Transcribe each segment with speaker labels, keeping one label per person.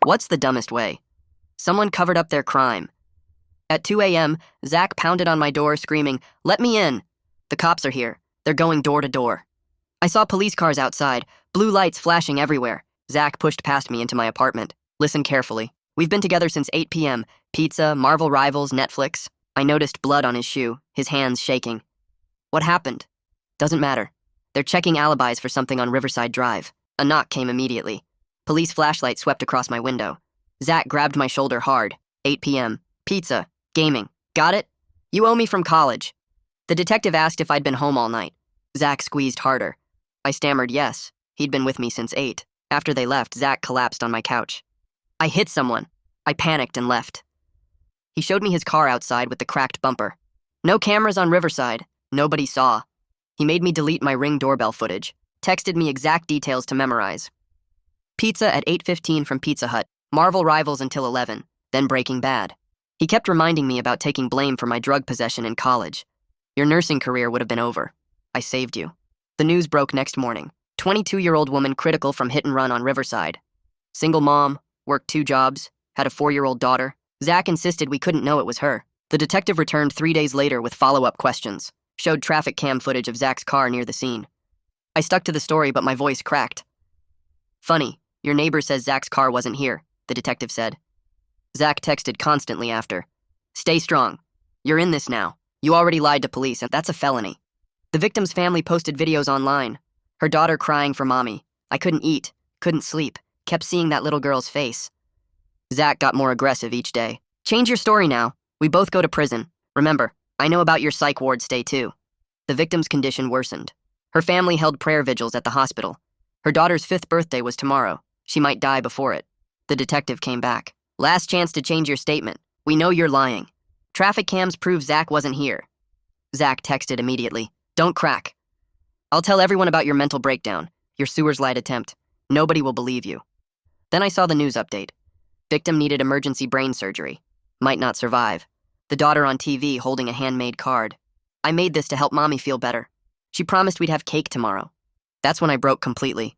Speaker 1: What's the dumbest way? Someone covered up their crime. At 2 a.m., Zach pounded on my door screaming, "Let me in! The cops are here. They're going door to door." I saw police cars outside, blue lights flashing everywhere. Zach pushed past me into my apartment. Listen carefully. We've been together since 8 p.m. Pizza, Marvel Rivals, Netflix. I noticed blood on his shoe, his hands shaking. What happened? Doesn't matter. They're checking alibis for something on Riverside Drive. A knock came immediately. Police flashlight swept across my window. Zach grabbed my shoulder hard. 8 p.m. Pizza. Gaming. Got it? You owe me from college. The detective asked if I'd been home all night. Zach squeezed harder. I stammered yes. He'd been with me since 8. After they left, Zach collapsed on my couch. I hit someone. I panicked and left. He showed me his car outside with the cracked bumper. No cameras on Riverside. Nobody saw. He made me delete my Ring doorbell footage. Texted me exact details to memorize. Pizza at 8:15 from Pizza Hut. Marvel Rivals until 11. Then Breaking Bad. He kept reminding me about taking blame for my drug possession in college. Your nursing career would have been over. I saved you. The news broke next morning. 22-year-old woman critical from hit and run on Riverside. Single mom, worked 2 jobs, had a 4-year-old daughter. Zach insisted we couldn't know it was her. The detective returned 3 days later with follow-up questions. Showed traffic cam footage of Zach's car near the scene. I stuck to the story, but my voice cracked. Funny, your neighbor says Zach's car wasn't here, the detective said. Zach texted constantly after. Stay strong. You're in this now. You already lied to police, and that's a felony. The victim's family posted videos online. Her daughter crying for mommy. I couldn't eat, couldn't sleep, kept seeing that little girl's face. Zach got more aggressive each day. Change your story now. We both go to prison. Remember, I know about your psych ward stay too. The victim's condition worsened. Her family held prayer vigils at the hospital. Her daughter's 5th birthday was tomorrow. She might die before it. The detective came back. Last chance to change your statement. We know you're lying. Traffic cams prove Zach wasn't here. Zach texted immediately. Don't crack. I'll tell everyone about your mental breakdown, your sewer's light attempt. Nobody will believe you. Then I saw the news update. Victim needed emergency brain surgery. Might not survive. The daughter on TV holding a handmade card. I made this to help mommy feel better. She promised we'd have cake tomorrow. That's when I broke completely.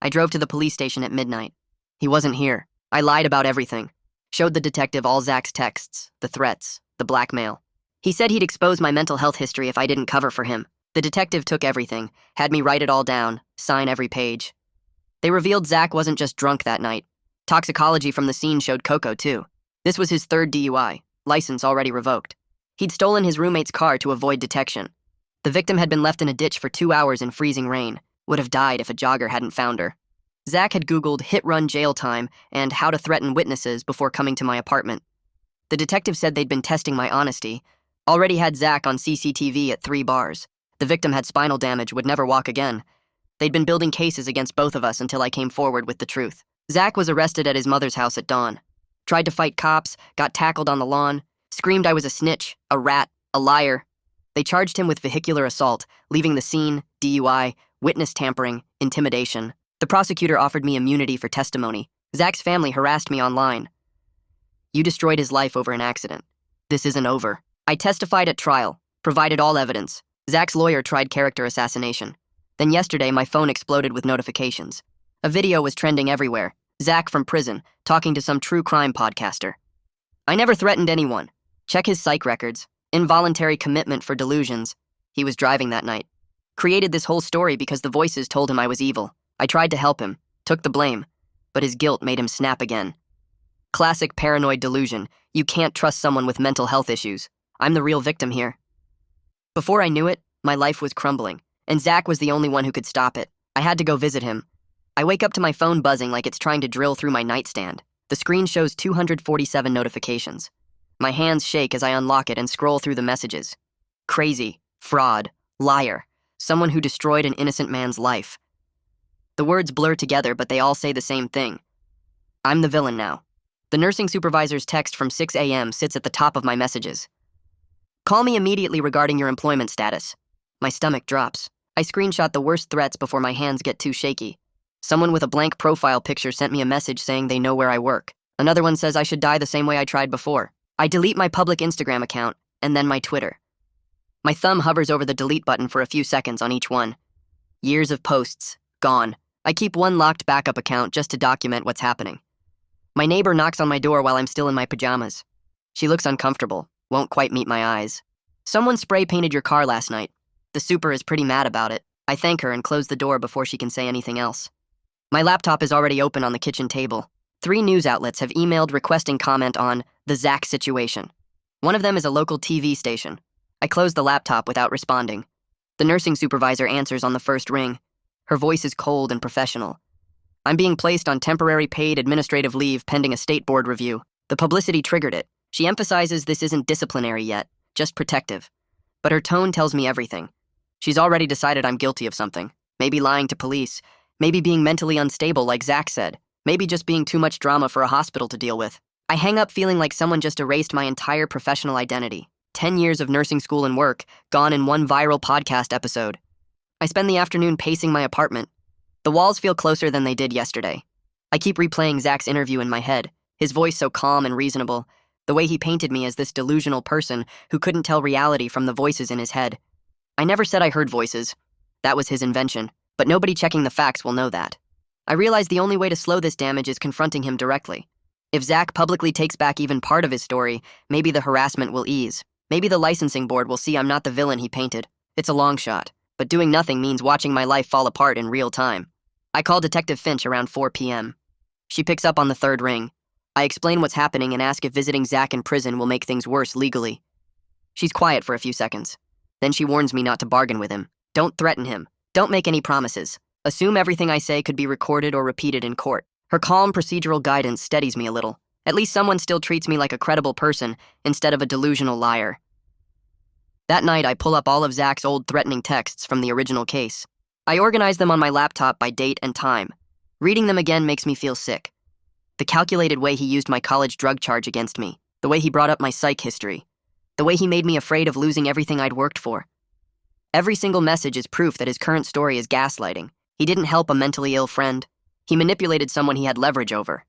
Speaker 1: I drove to the police station at midnight. He wasn't here. I lied about everything. Showed the detective all Zach's texts, the threats, the blackmail. He said he'd expose my mental health history if I didn't cover for him. The detective took everything, had me write it all down, sign every page. They revealed Zach wasn't just drunk that night. Toxicology from the scene showed cocoa too. This was his 3rd DUI, license already revoked. He'd stolen his roommate's car to avoid detection. The victim had been left in a ditch for 2 hours in freezing rain. Would have died if a jogger hadn't found her. Zach had Googled hit-run jail time and how to threaten witnesses before coming to my apartment. The detective said they'd been testing my honesty. Already had Zach on CCTV at 3 bars. The victim had spinal damage, would never walk again. They'd been building cases against both of us until I came forward with the truth. Zach was arrested at his mother's house at dawn. Tried to fight cops, got tackled on the lawn, screamed I was a snitch, a rat, a liar. They charged him with vehicular assault, leaving the scene, DUI, witness tampering, intimidation. The prosecutor offered me immunity for testimony. Zach's family harassed me online. You destroyed his life over an accident. This isn't over. I testified at trial, provided all evidence. Zach's lawyer tried character assassination. Then yesterday, my phone exploded with notifications. A video was trending everywhere. Zach from prison, talking to some true crime podcaster. I never threatened anyone. Check his psych records. Involuntary commitment for delusions. He was driving that night. Created this whole story because the voices told him I was evil. I tried to help him, took the blame, but his guilt made him snap again. Classic paranoid delusion. You can't trust someone with mental health issues. I'm the real victim here. Before I knew it, my life was crumbling, and Zach was the only one who could stop it. I had to go visit him. I wake up to my phone buzzing like it's trying to drill through my nightstand. The screen shows 247 notifications. My hands shake as I unlock it and scroll through the messages. Crazy, fraud, liar, someone who destroyed an innocent man's life. The words blur together, but they all say the same thing. I'm the villain now. The nursing supervisor's text from 6 a.m. sits at the top of my messages. Call me immediately regarding your employment status. My stomach drops. I screenshot the worst threats before my hands get too shaky. Someone with a blank profile picture sent me a message saying they know where I work. Another one says I should die the same way I tried before. I delete my public Instagram account, and then my Twitter. My thumb hovers over the delete button for a few seconds on each one. Years of posts, gone. I keep one locked backup account just to document what's happening. My neighbor knocks on my door while I'm still in my pajamas. She looks uncomfortable, won't quite meet my eyes. Someone spray painted your car last night. The super is pretty mad about it. I thank her and close the door before she can say anything else. My laptop is already open on the kitchen table. 3 news outlets have emailed requesting comment on the Zach situation. One of them is a local TV station. I close the laptop without responding. The nursing supervisor answers on the first ring. Her voice is cold and professional. I'm being placed on temporary paid administrative leave pending a state board review. The publicity triggered it. She emphasizes this isn't disciplinary yet, just protective. But her tone tells me everything. She's already decided I'm guilty of something. Maybe lying to police. Maybe being mentally unstable like Zach said. Maybe just being too much drama for a hospital to deal with. I hang up feeling like someone just erased my entire professional identity. 10 years of nursing school and work, gone in one viral podcast episode. I spend the afternoon pacing my apartment. The walls feel closer than they did yesterday. I keep replaying Zach's interview in my head, his voice so calm and reasonable, the way he painted me as this delusional person who couldn't tell reality from the voices in his head. I never said I heard voices. That was his invention, but nobody checking the facts will know that. I realize the only way to slow this damage is confronting him directly. If Zach publicly takes back even part of his story, maybe the harassment will ease. Maybe the licensing board will see I'm not the villain he painted. It's a long shot, but doing nothing means watching my life fall apart in real time. I call Detective Finch around 4 p.m. She picks up on the third ring. I explain what's happening and ask if visiting Zach in prison will make things worse legally. She's quiet for a few seconds. Then she warns me not to bargain with him. Don't threaten him. Don't make any promises. Assume everything I say could be recorded or repeated in court. Her calm procedural guidance steadies me a little. At least someone still treats me like a credible person instead of a delusional liar. That night, I pull up all of Zach's old threatening texts from the original case. I organize them on my laptop by date and time. Reading them again makes me feel sick. The calculated way he used my college drug charge against me, the way he brought up my psych history, the way he made me afraid of losing everything I'd worked for. Every single message is proof that his current story is gaslighting. He didn't help a mentally ill friend. He manipulated someone he had leverage over.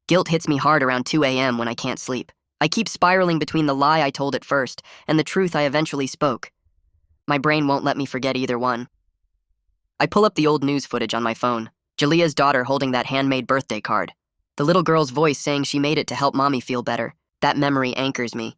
Speaker 1: Guilt hits me hard around 2 a.m. when I can't sleep. I keep spiraling between the lie I told at first and the truth I eventually spoke. My brain won't let me forget either one. I pull up the old news footage on my phone. Jalea's daughter holding that handmade birthday card. The little girl's voice saying she made it to help mommy feel better. That memory anchors me.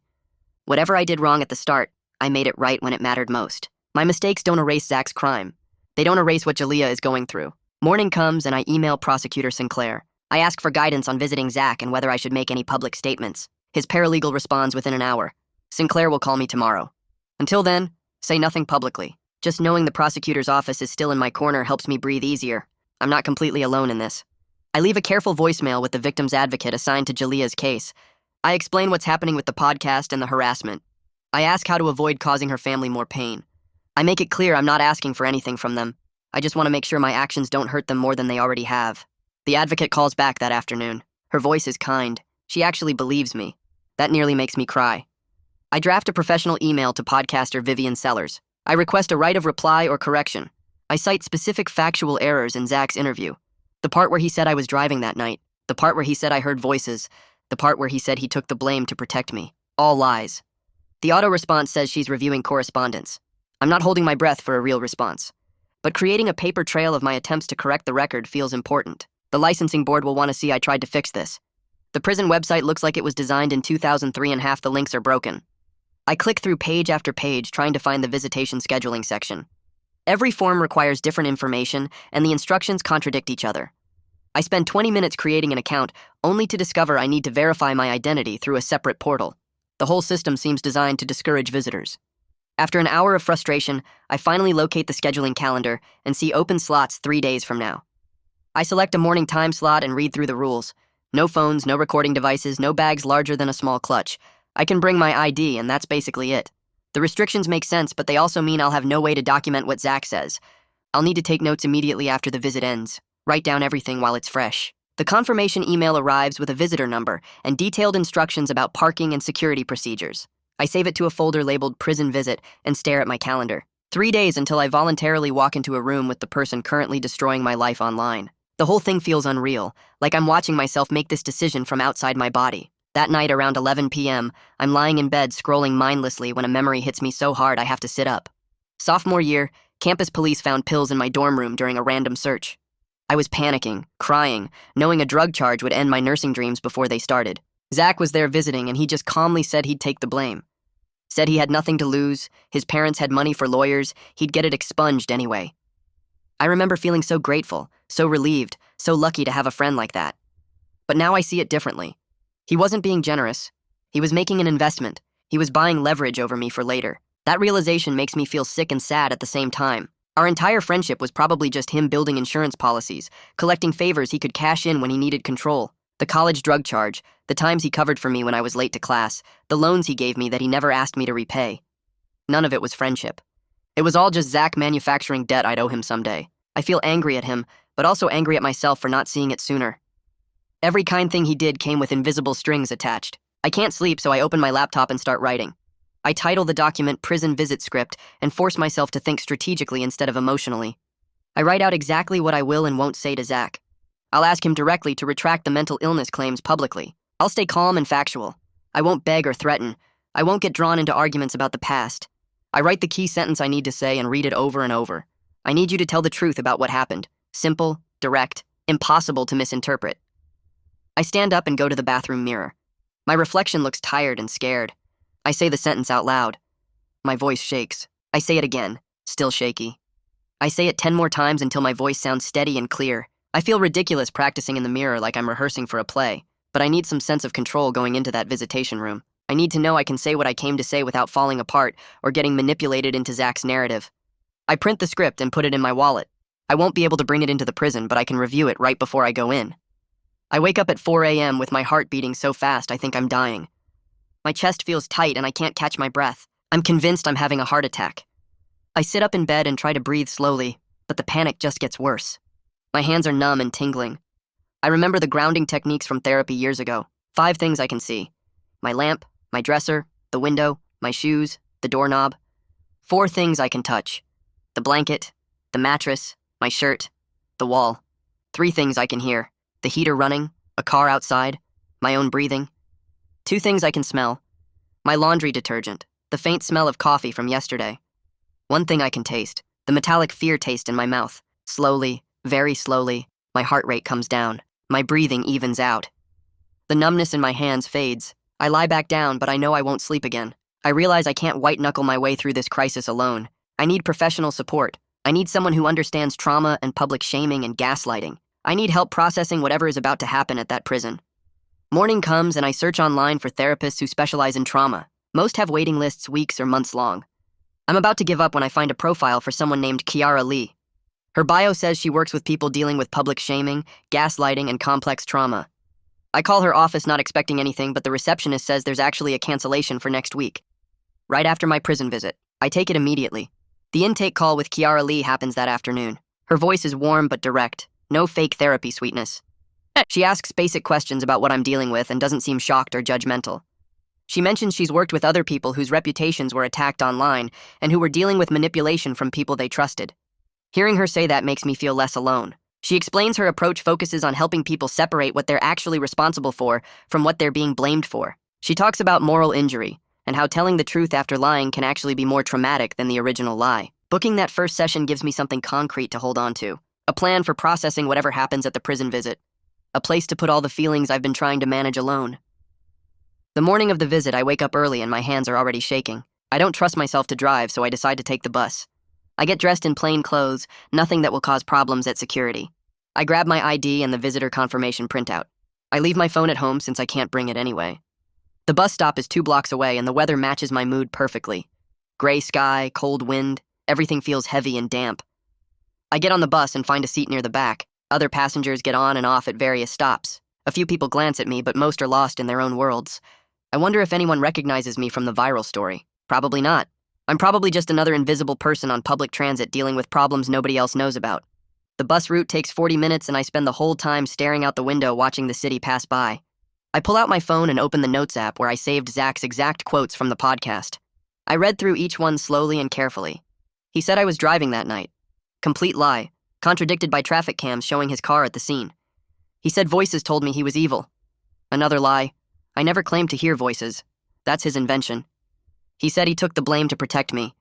Speaker 1: Whatever I did wrong at the start, I made it right when it mattered most. My mistakes don't erase Zach's crime. They don't erase what Jalea is going through. Morning comes and I email Prosecutor Sinclair. I ask for guidance on visiting Zach and whether I should make any public statements. His paralegal responds within an hour. Sinclair will call me tomorrow. Until then, say nothing publicly. Just knowing the prosecutor's office is still in my corner helps me breathe easier. I'm not completely alone in this. I leave a careful voicemail with the victim's advocate assigned to Jalea's case. I explain what's happening with the podcast and the harassment. I ask how to avoid causing her family more pain. I make it clear I'm not asking for anything from them. I just want to make sure my actions don't hurt them more than they already have. The advocate calls back that afternoon. Her voice is kind. She actually believes me. That nearly makes me cry. I draft a professional email to podcaster Vivian Sellers. I request a right of reply or correction. I cite specific factual errors in Zach's interview. The part where he said I was driving that night. The part where he said I heard voices. The part where he said he took the blame to protect me. All lies. The auto response says she's reviewing correspondence. I'm not holding my breath for a real response. But creating a paper trail of my attempts to correct the record feels important. The licensing board will want to see I tried to fix this. The prison website looks like it was designed in 2003 and half the links are broken. I click through page after page trying to find the visitation scheduling section. Every form requires different information and the instructions contradict each other. I spend 20 minutes creating an account only to discover I need to verify my identity through a separate portal. The whole system seems designed to discourage visitors. After an hour of frustration, I finally locate the scheduling calendar and see open slots 3 days from now. I select a morning time slot and read through the rules. No phones, no recording devices, no bags larger than a small clutch. I can bring my ID, and that's basically it. The restrictions make sense, but they also mean I'll have no way to document what Zach says. I'll need to take notes immediately after the visit ends. Write down everything while it's fresh. The confirmation email arrives with a visitor number and detailed instructions about parking and security procedures. I save it to a folder labeled Prison Visit and stare at my calendar. 3 days until I voluntarily walk into a room with the person currently destroying my life online. The whole thing feels unreal, like I'm watching myself make this decision from outside my body. That night around 11 p.m., I'm lying in bed scrolling mindlessly when a memory hits me so hard I have to sit up. Sophomore year, campus police found pills in my dorm room during a random search. I was panicking, crying, knowing a drug charge would end my nursing dreams before they started. Zach was there visiting, and he just calmly said he'd take the blame. Said he had nothing to lose, his parents had money for lawyers, he'd get it expunged anyway. I remember feeling so grateful, so relieved, so lucky to have a friend like that. But now I see it differently. He wasn't being generous. He was making an investment. He was buying leverage over me for later. That realization makes me feel sick and sad at the same time. Our entire friendship was probably just him building insurance policies, collecting favors he could cash in when he needed control. The college drug charge, the times he covered for me when I was late to class, the loans he gave me that he never asked me to repay. None of it was friendship. It was all just Zach manufacturing debt I'd owe him someday. I feel angry at him, but also angry at myself for not seeing it sooner. Every kind thing he did came with invisible strings attached. I can't sleep, so I open my laptop and start writing. I title the document Prison Visit Script and force myself to think strategically instead of emotionally. I write out exactly what I will and won't say to Zach. I'll ask him directly to retract the mental illness claims publicly. I'll stay calm and factual. I won't beg or threaten. I won't get drawn into arguments about the past. I write the key sentence I need to say and read it over and over. I need you to tell the truth about what happened. Simple, direct, impossible to misinterpret. I stand up and go to the bathroom mirror. My reflection looks tired and scared. I say the sentence out loud. My voice shakes. I say it again, still shaky. I say it 10 more times until my voice sounds steady and clear. I feel ridiculous practicing in the mirror like I'm rehearsing for a play, but I need some sense of control going into that visitation room. I need to know I can say what I came to say without falling apart or getting manipulated into Zach's narrative. I print the script and put it in my wallet. I won't be able to bring it into the prison, but I can review it right before I go in. I wake up at 4 a.m. with my heart beating so fast I think I'm dying. My chest feels tight and I can't catch my breath. I'm convinced I'm having a heart attack. I sit up in bed and try to breathe slowly, but the panic just gets worse. My hands are numb and tingling. I remember the grounding techniques from therapy years ago. 5 things I can see. My lamp, my dresser, the window, my shoes, the doorknob. 4 things I can touch. The blanket, the mattress, my shirt, the wall. 3 things I can hear. The heater running, a car outside, my own breathing. 2 things I can smell. My laundry detergent, the faint smell of coffee from yesterday. 1 thing I can taste, the metallic fear taste in my mouth. Slowly, very slowly, my heart rate comes down. My breathing evens out. The numbness in my hands fades. I lie back down, but I know I won't sleep again. I realize I can't white-knuckle my way through this crisis alone. I need professional support. I need someone who understands trauma and public shaming and gaslighting. I need help processing whatever is about to happen at that prison. Morning comes and I search online for therapists who specialize in trauma. Most have waiting lists weeks or months long. I'm about to give up when I find a profile for someone named Kiara Lee. Her bio says she works with people dealing with public shaming, gaslighting, and complex trauma. I call her office not expecting anything, but the receptionist says there's actually a cancellation for next week. Right after my prison visit, I take it immediately. The intake call with Kiara Lee happens that afternoon. Her voice is warm but direct. No fake therapy sweetness. She asks basic questions about what I'm dealing with and doesn't seem shocked or judgmental. She mentions she's worked with other people whose reputations were attacked online and who were dealing with manipulation from people they trusted. Hearing her say that makes me feel less alone. She explains her approach focuses on helping people separate what they're actually responsible for from what they're being blamed for. She talks about moral injury and how telling the truth after lying can actually be more traumatic than the original lie. Booking that first session gives me something concrete to hold on to. A plan for processing whatever happens at the prison visit. A place to put all the feelings I've been trying to manage alone. The morning of the visit, I wake up early and my hands are already shaking. I don't trust myself to drive, so I decide to take the bus. I get dressed in plain clothes, nothing that will cause problems at security. I grab my ID and the visitor confirmation printout. I leave my phone at home since I can't bring it anyway. The bus stop is 2 blocks away and the weather matches my mood perfectly. Gray sky, cold wind, everything feels heavy and damp. I get on the bus and find a seat near the back. Other passengers get on and off at various stops. A few people glance at me, but most are lost in their own worlds. I wonder if anyone recognizes me from the viral story. Probably not. I'm probably just another invisible person on public transit dealing with problems nobody else knows about. The bus route takes 40 minutes and I spend the whole time staring out the window watching the city pass by. I pull out my phone and open the Notes app where I saved Zach's exact quotes from the podcast. I read through each one slowly and carefully. He said I was driving that night. Complete lie, contradicted by traffic cams showing his car at the scene. He said voices told me he was evil. Another lie. I never claimed to hear voices. That's his invention. He said he took the blame to protect me.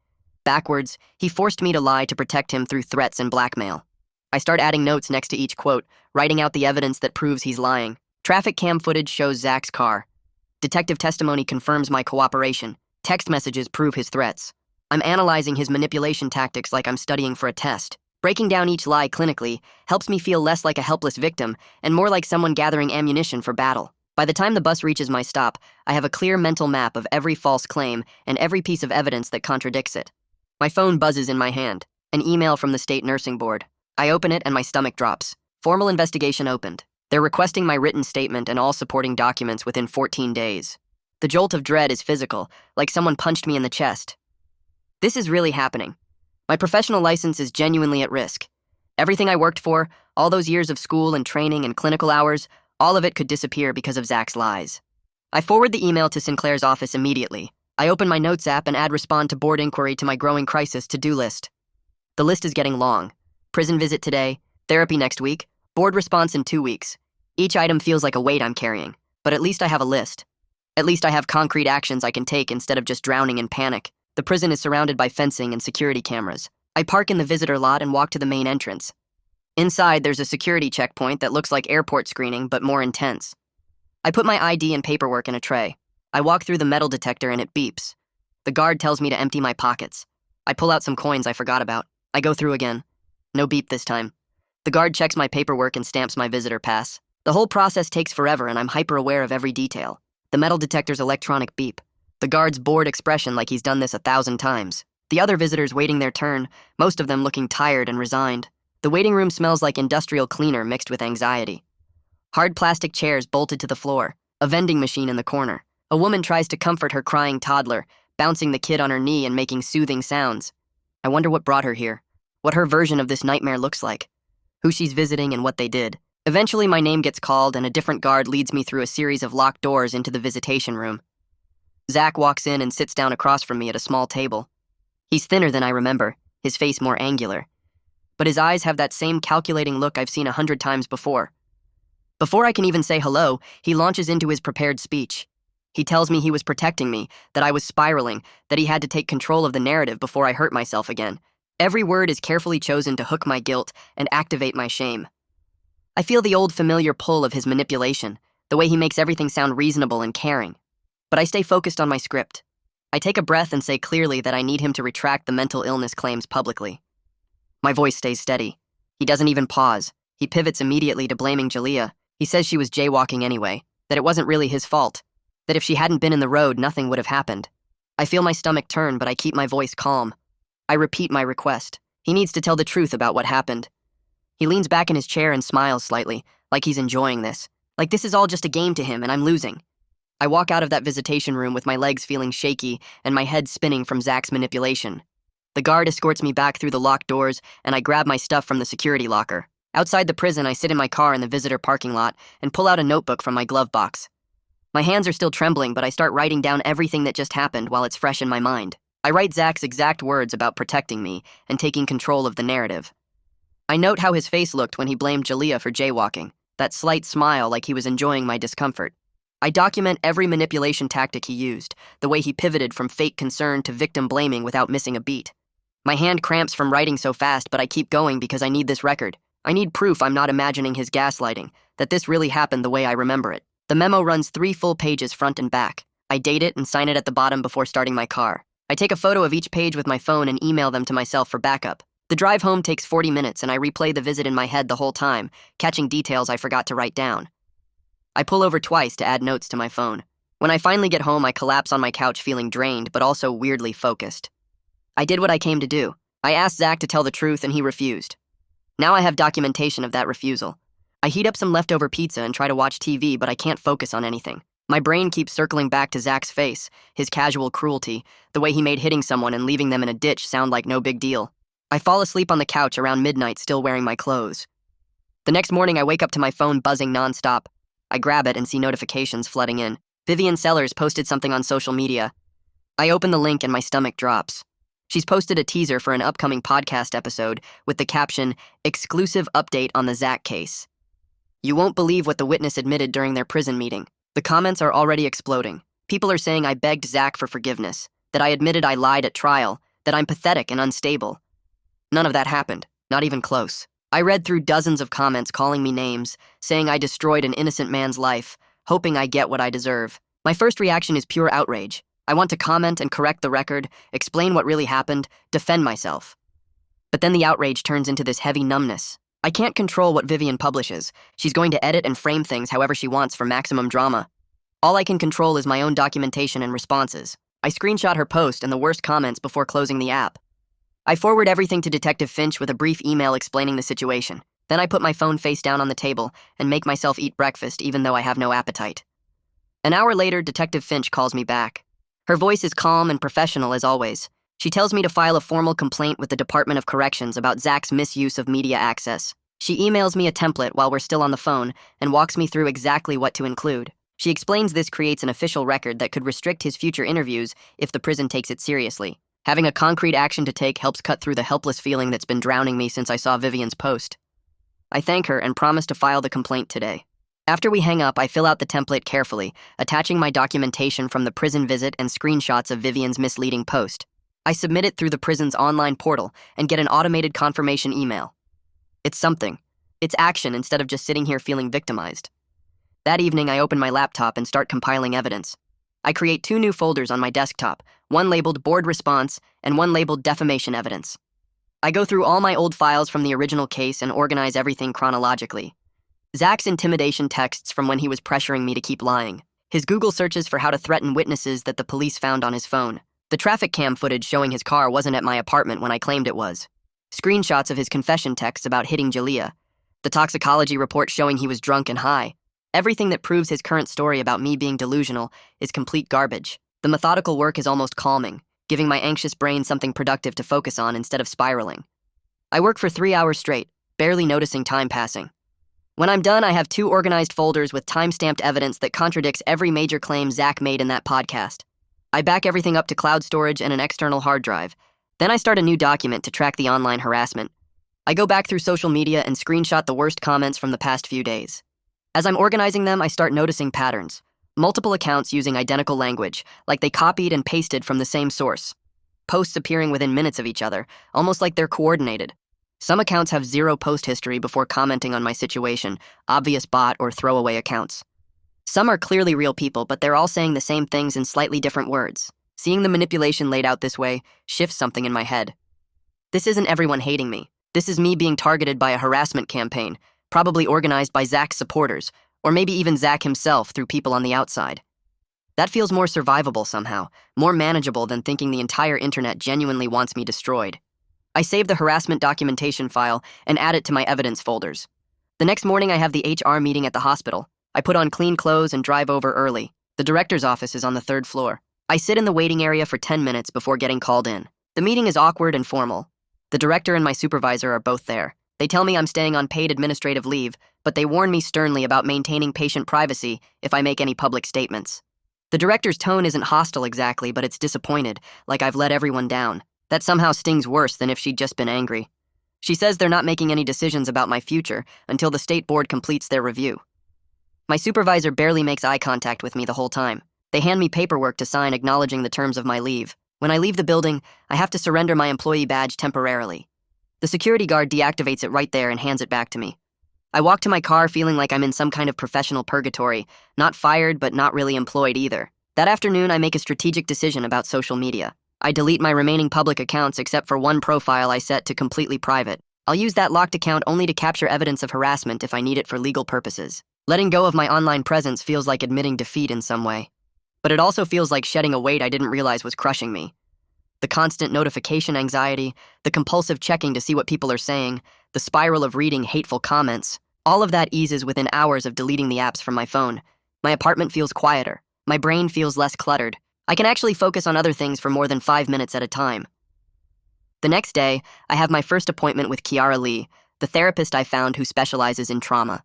Speaker 1: Backwards, he forced me to lie to protect him through threats and blackmail. I start adding notes next to each quote, writing out the evidence that proves he's lying. Traffic cam footage shows Zach's car. Detective testimony confirms my cooperation. Text messages prove his threats. I'm analyzing his manipulation tactics like I'm studying for a test. Breaking down each lie clinically helps me feel less like a helpless victim and more like someone gathering ammunition for battle. By the time the bus reaches my stop, I have a clear mental map of every false claim and every piece of evidence that contradicts it. My phone buzzes in my hand. An email from the state nursing board. I open it and my stomach drops. Formal investigation opened. They're requesting my written statement and all supporting documents within 14 days. The jolt of dread is physical, like someone punched me in the chest. This is really happening. My professional license is genuinely at risk. Everything I worked for, all those years of school and training and clinical hours, all of it could disappear because of Zach's lies. I forward the email to Sinclair's office immediately. I open my notes app and add respond to board inquiry to my growing crisis to-do list. The list is getting long. Prison visit today, therapy next week, board response in 2 weeks. Each item feels like a weight I'm carrying, but at least I have a list. At least I have concrete actions I can take instead of just drowning in panic. The prison is surrounded by fencing and security cameras. I park in the visitor lot and walk to the main entrance. Inside, there's a security checkpoint that looks like airport screening, but more intense. I put my ID and paperwork in a tray. I walk through the metal detector and it beeps. The guard tells me to empty my pockets. I pull out some coins I forgot about. I go through again. No beep this time. The guard checks my paperwork and stamps my visitor pass. The whole process takes forever and I'm hyper-aware of every detail. The metal detector's electronic beep. The guard's bored expression like he's done this 1,000 times. The other visitors waiting their turn, most of them looking tired and resigned. The waiting room smells like industrial cleaner mixed with anxiety. Hard plastic chairs bolted to the floor. A vending machine in the corner. A woman tries to comfort her crying toddler, bouncing the kid on her knee and making soothing sounds. I wonder what brought her here. What her version of this nightmare looks like. Who she's visiting and what they did. Eventually my name gets called and a different guard leads me through a series of locked doors into the visitation room. Zach walks in and sits down across from me at a small table. He's thinner than I remember, his face more angular. But his eyes have that same calculating look I've seen 100 times before. Before I can even say hello, he launches into his prepared speech. He tells me he was protecting me, that I was spiraling, that he had to take control of the narrative before I hurt myself again. Every word is carefully chosen to hook my guilt and activate my shame. I feel the old familiar pull of his manipulation, the way he makes everything sound reasonable and caring. But I stay focused on my script. I take a breath and say clearly that I need him to retract the mental illness claims publicly. My voice stays steady. He doesn't even pause. He pivots immediately to blaming Jalea. He says she was jaywalking anyway, that it wasn't really his fault, that if she hadn't been in the road, nothing would have happened. I feel my stomach turn, but I keep my voice calm. I repeat my request. He needs to tell the truth about what happened. He leans back in his chair and smiles slightly, like he's enjoying this. Like this is all just a game to him and I'm losing. I walk out of that visitation room with my legs feeling shaky and my head spinning from Zach's manipulation. The guard escorts me back through the locked doors and I grab my stuff from the security locker. Outside the prison, I sit in my car in the visitor parking lot and pull out a notebook from my glove box. My hands are still trembling, but I start writing down everything that just happened while it's fresh in my mind. I write Zach's exact words about protecting me and taking control of the narrative. I note how his face looked when he blamed Jalea for jaywalking, that slight smile like he was enjoying my discomfort. I document every manipulation tactic he used, the way he pivoted from fake concern to victim blaming without missing a beat. My hand cramps from writing so fast, but I keep going because I need this record. I need proof I'm not imagining his gaslighting, that this really happened the way I remember it. The memo runs 3 full pages front and back. I date it and sign it at the bottom before starting my car. I take a photo of each page with my phone and email them to myself for backup. The drive home takes 40 minutes and I replay the visit in my head the whole time, catching details I forgot to write down. I pull over twice to add notes to my phone. When I finally get home, I collapse on my couch feeling drained, but also weirdly focused. I did what I came to do. I asked Zach to tell the truth and he refused. Now I have documentation of that refusal. I heat up some leftover pizza and try to watch TV, but I can't focus on anything. My brain keeps circling back to Zach's face, his casual cruelty, the way he made hitting someone and leaving them in a ditch sound like no big deal. I fall asleep on the couch around midnight, still wearing my clothes. The next morning, I wake up to my phone buzzing nonstop. I grab it and see notifications flooding in. Vivian Sellers posted something on social media. I open the link and my stomach drops. She's posted a teaser for an upcoming podcast episode with the caption, "Exclusive update on the Zach case." You won't believe what the witness admitted during their prison meeting. The comments are already exploding. People are saying I begged Zach for forgiveness, that I admitted I lied at trial, that I'm pathetic and unstable. None of that happened, not even close. I read through dozens of comments calling me names, saying I destroyed an innocent man's life, hoping I get what I deserve. My first reaction is pure outrage. I want to comment and correct the record, explain what really happened, defend myself. But then the outrage turns into this heavy numbness. I can't control what Vivian publishes. She's going to edit and frame things however she wants for maximum drama. All I can control is my own documentation and responses. I screenshot her post and the worst comments before closing the app. I forward everything to Detective Finch with a brief email explaining the situation. Then I put my phone face down on the table and make myself eat breakfast even though I have no appetite. An hour later, Detective Finch calls me back. Her voice is calm and professional as always. She tells me to file a formal complaint with the Department of Corrections about Zach's misuse of media access. She emails me a template while we're still on the phone and walks me through exactly what to include. She explains this creates an official record that could restrict his future interviews if the prison takes it seriously. Having a concrete action to take helps cut through the helpless feeling that's been drowning me since I saw Vivian's post. I thank her and promise to file the complaint today. After we hang up, I fill out the template carefully, attaching my documentation from the prison visit and screenshots of Vivian's misleading post. I submit it through the prison's online portal and get an automated confirmation email. It's something. It's action instead of just sitting here feeling victimized. That evening, I open my laptop and start compiling evidence. I create 2 new folders on my desktop, one labeled Board Response and one labeled Defamation Evidence. I go through all my old files from the original case and organize everything chronologically. Zach's intimidation texts from when he was pressuring me to keep lying. His Google searches for how to threaten witnesses that the police found on his phone. The traffic cam footage showing his car wasn't at my apartment when I claimed it was. Screenshots of his confession texts about hitting Jalea. The toxicology report showing he was drunk and high. Everything that proves his current story about me being delusional is complete garbage. The methodical work is almost calming, giving my anxious brain something productive to focus on instead of spiraling. I work for 3 hours straight, barely noticing time passing. When I'm done, I have 2 organized folders with time-stamped evidence that contradicts every major claim Zach made in that podcast. I back everything up to cloud storage and an external hard drive. Then I start a new document to track the online harassment. I go back through social media and screenshot the worst comments from the past few days. As I'm organizing them, I start noticing patterns. Multiple accounts using identical language, like they copied and pasted from the same source. Posts appearing within minutes of each other, almost like they're coordinated. Some accounts have 0 post history before commenting on my situation, obvious bot or throwaway accounts. Some are clearly real people, but they're all saying the same things in slightly different words. Seeing the manipulation laid out this way shifts something in my head. This isn't everyone hating me. This is me being targeted by a harassment campaign, probably organized by Zach's supporters, or maybe even Zach himself through people on the outside. That feels more survivable somehow, more manageable than thinking the entire internet genuinely wants me destroyed. I save the harassment documentation file and add it to my evidence folders. The next morning, I have the HR meeting at the hospital. I put on clean clothes and drive over early. The director's office is on the 3rd floor. I sit in the waiting area for 10 minutes before getting called in. The meeting is awkward and formal. The director and my supervisor are both there. They tell me I'm staying on paid administrative leave, but they warn me sternly about maintaining patient privacy if I make any public statements. The director's tone isn't hostile exactly, but it's disappointed, like I've let everyone down. That somehow stings worse than if she'd just been angry. She says they're not making any decisions about my future until the state board completes their review. My supervisor barely makes eye contact with me the whole time. They hand me paperwork to sign acknowledging the terms of my leave. When I leave the building, I have to surrender my employee badge temporarily. The security guard deactivates it right there and hands it back to me. I walk to my car feeling like I'm in some kind of professional purgatory, not fired but not really employed either. That afternoon, I make a strategic decision about social media. I delete my remaining public accounts except for one profile I set to completely private. I'll use that locked account only to capture evidence of harassment if I need it for legal purposes. Letting go of my online presence feels like admitting defeat in some way. But it also feels like shedding a weight I didn't realize was crushing me. The constant notification anxiety, the compulsive checking to see what people are saying, the spiral of reading hateful comments, all of that eases within hours of deleting the apps from my phone. My apartment feels quieter. My brain feels less cluttered. I can actually focus on other things for more than 5 minutes at a time. The next day, I have my first appointment with Kiara Lee, the therapist I found who specializes in trauma.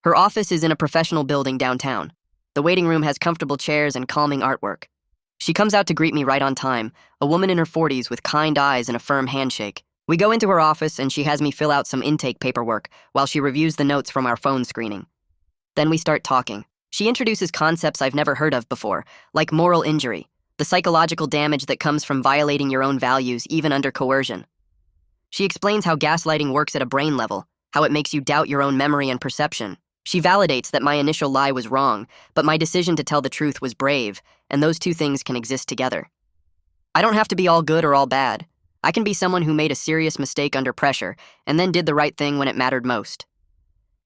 Speaker 1: Her office is in a professional building downtown. The waiting room has comfortable chairs and calming artwork. She comes out to greet me right on time, a woman in her 40s with kind eyes and a firm handshake. We go into her office and she has me fill out some intake paperwork while she reviews the notes from our phone screening. Then we start talking. She introduces concepts I've never heard of before, like moral injury, the psychological damage that comes from violating your own values even under coercion. She explains how gaslighting works at a brain level, how it makes you doubt your own memory and perception. She validates that my initial lie was wrong, but my decision to tell the truth was brave, and those two things can exist together. I don't have to be all good or all bad. I can be someone who made a serious mistake under pressure and then did the right thing when it mattered most.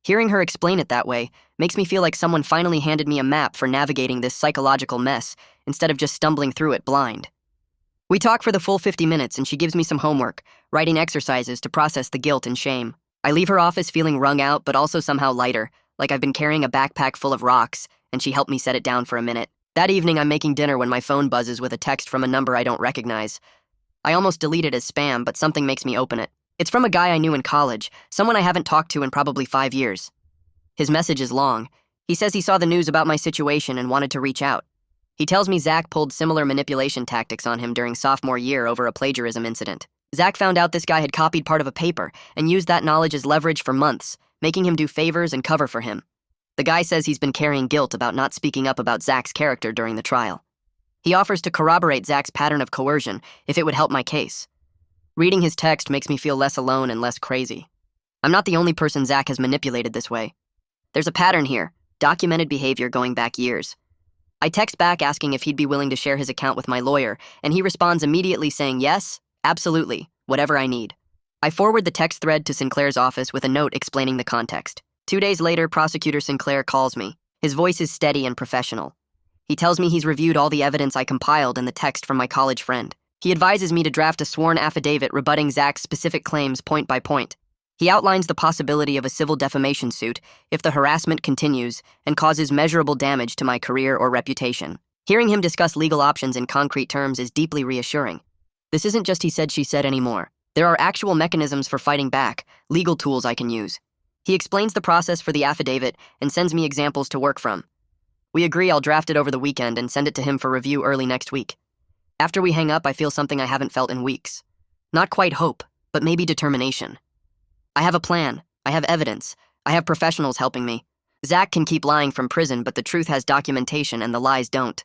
Speaker 1: Hearing her explain it that way makes me feel like someone finally handed me a map for navigating this psychological mess instead of just stumbling through it blind. We talk for the full 50 minutes and she gives me some homework, writing exercises to process the guilt and shame. I leave her office feeling wrung out but also somehow lighter, like I've been carrying a backpack full of rocks, and she helped me set it down for a minute. That evening I'm making dinner when my phone buzzes with a text from a number I don't recognize. I almost delete it as spam, but something makes me open it. It's from a guy I knew in college, someone I haven't talked to in probably 5 years. His message is long. He says he saw the news about my situation and wanted to reach out. He tells me Zach pulled similar manipulation tactics on him during sophomore year over a plagiarism incident. Zach found out this guy had copied part of a paper and used that knowledge as leverage for months, making him do favors and cover for him. The guy says he's been carrying guilt about not speaking up about Zach's character during the trial. He offers to corroborate Zach's pattern of coercion if it would help my case. Reading his text makes me feel less alone and less crazy. I'm not the only person Zach has manipulated this way. There's a pattern here, documented behavior going back years. I text back asking if he'd be willing to share his account with my lawyer, and he responds immediately saying, yes, absolutely, whatever I need. I forward the text thread to Sinclair's office with a note explaining the context. 2 days later, Prosecutor Sinclair calls me. His voice is steady and professional. He tells me he's reviewed all the evidence I compiled and the text from my college friend. He advises me to draft a sworn affidavit rebutting Zach's specific claims point by point. He outlines the possibility of a civil defamation suit if the harassment continues and causes measurable damage to my career or reputation. Hearing him discuss legal options in concrete terms is deeply reassuring. This isn't just he said, she said anymore. There are actual mechanisms for fighting back, legal tools I can use. He explains the process for the affidavit and sends me examples to work from. We agree I'll draft it over the weekend and send it to him for review early next week. After we hang up, I feel something I haven't felt in weeks. Not quite hope, but maybe determination. I have a plan. I have evidence. I have professionals helping me. Zach can keep lying from prison, but the truth has documentation and the lies don't.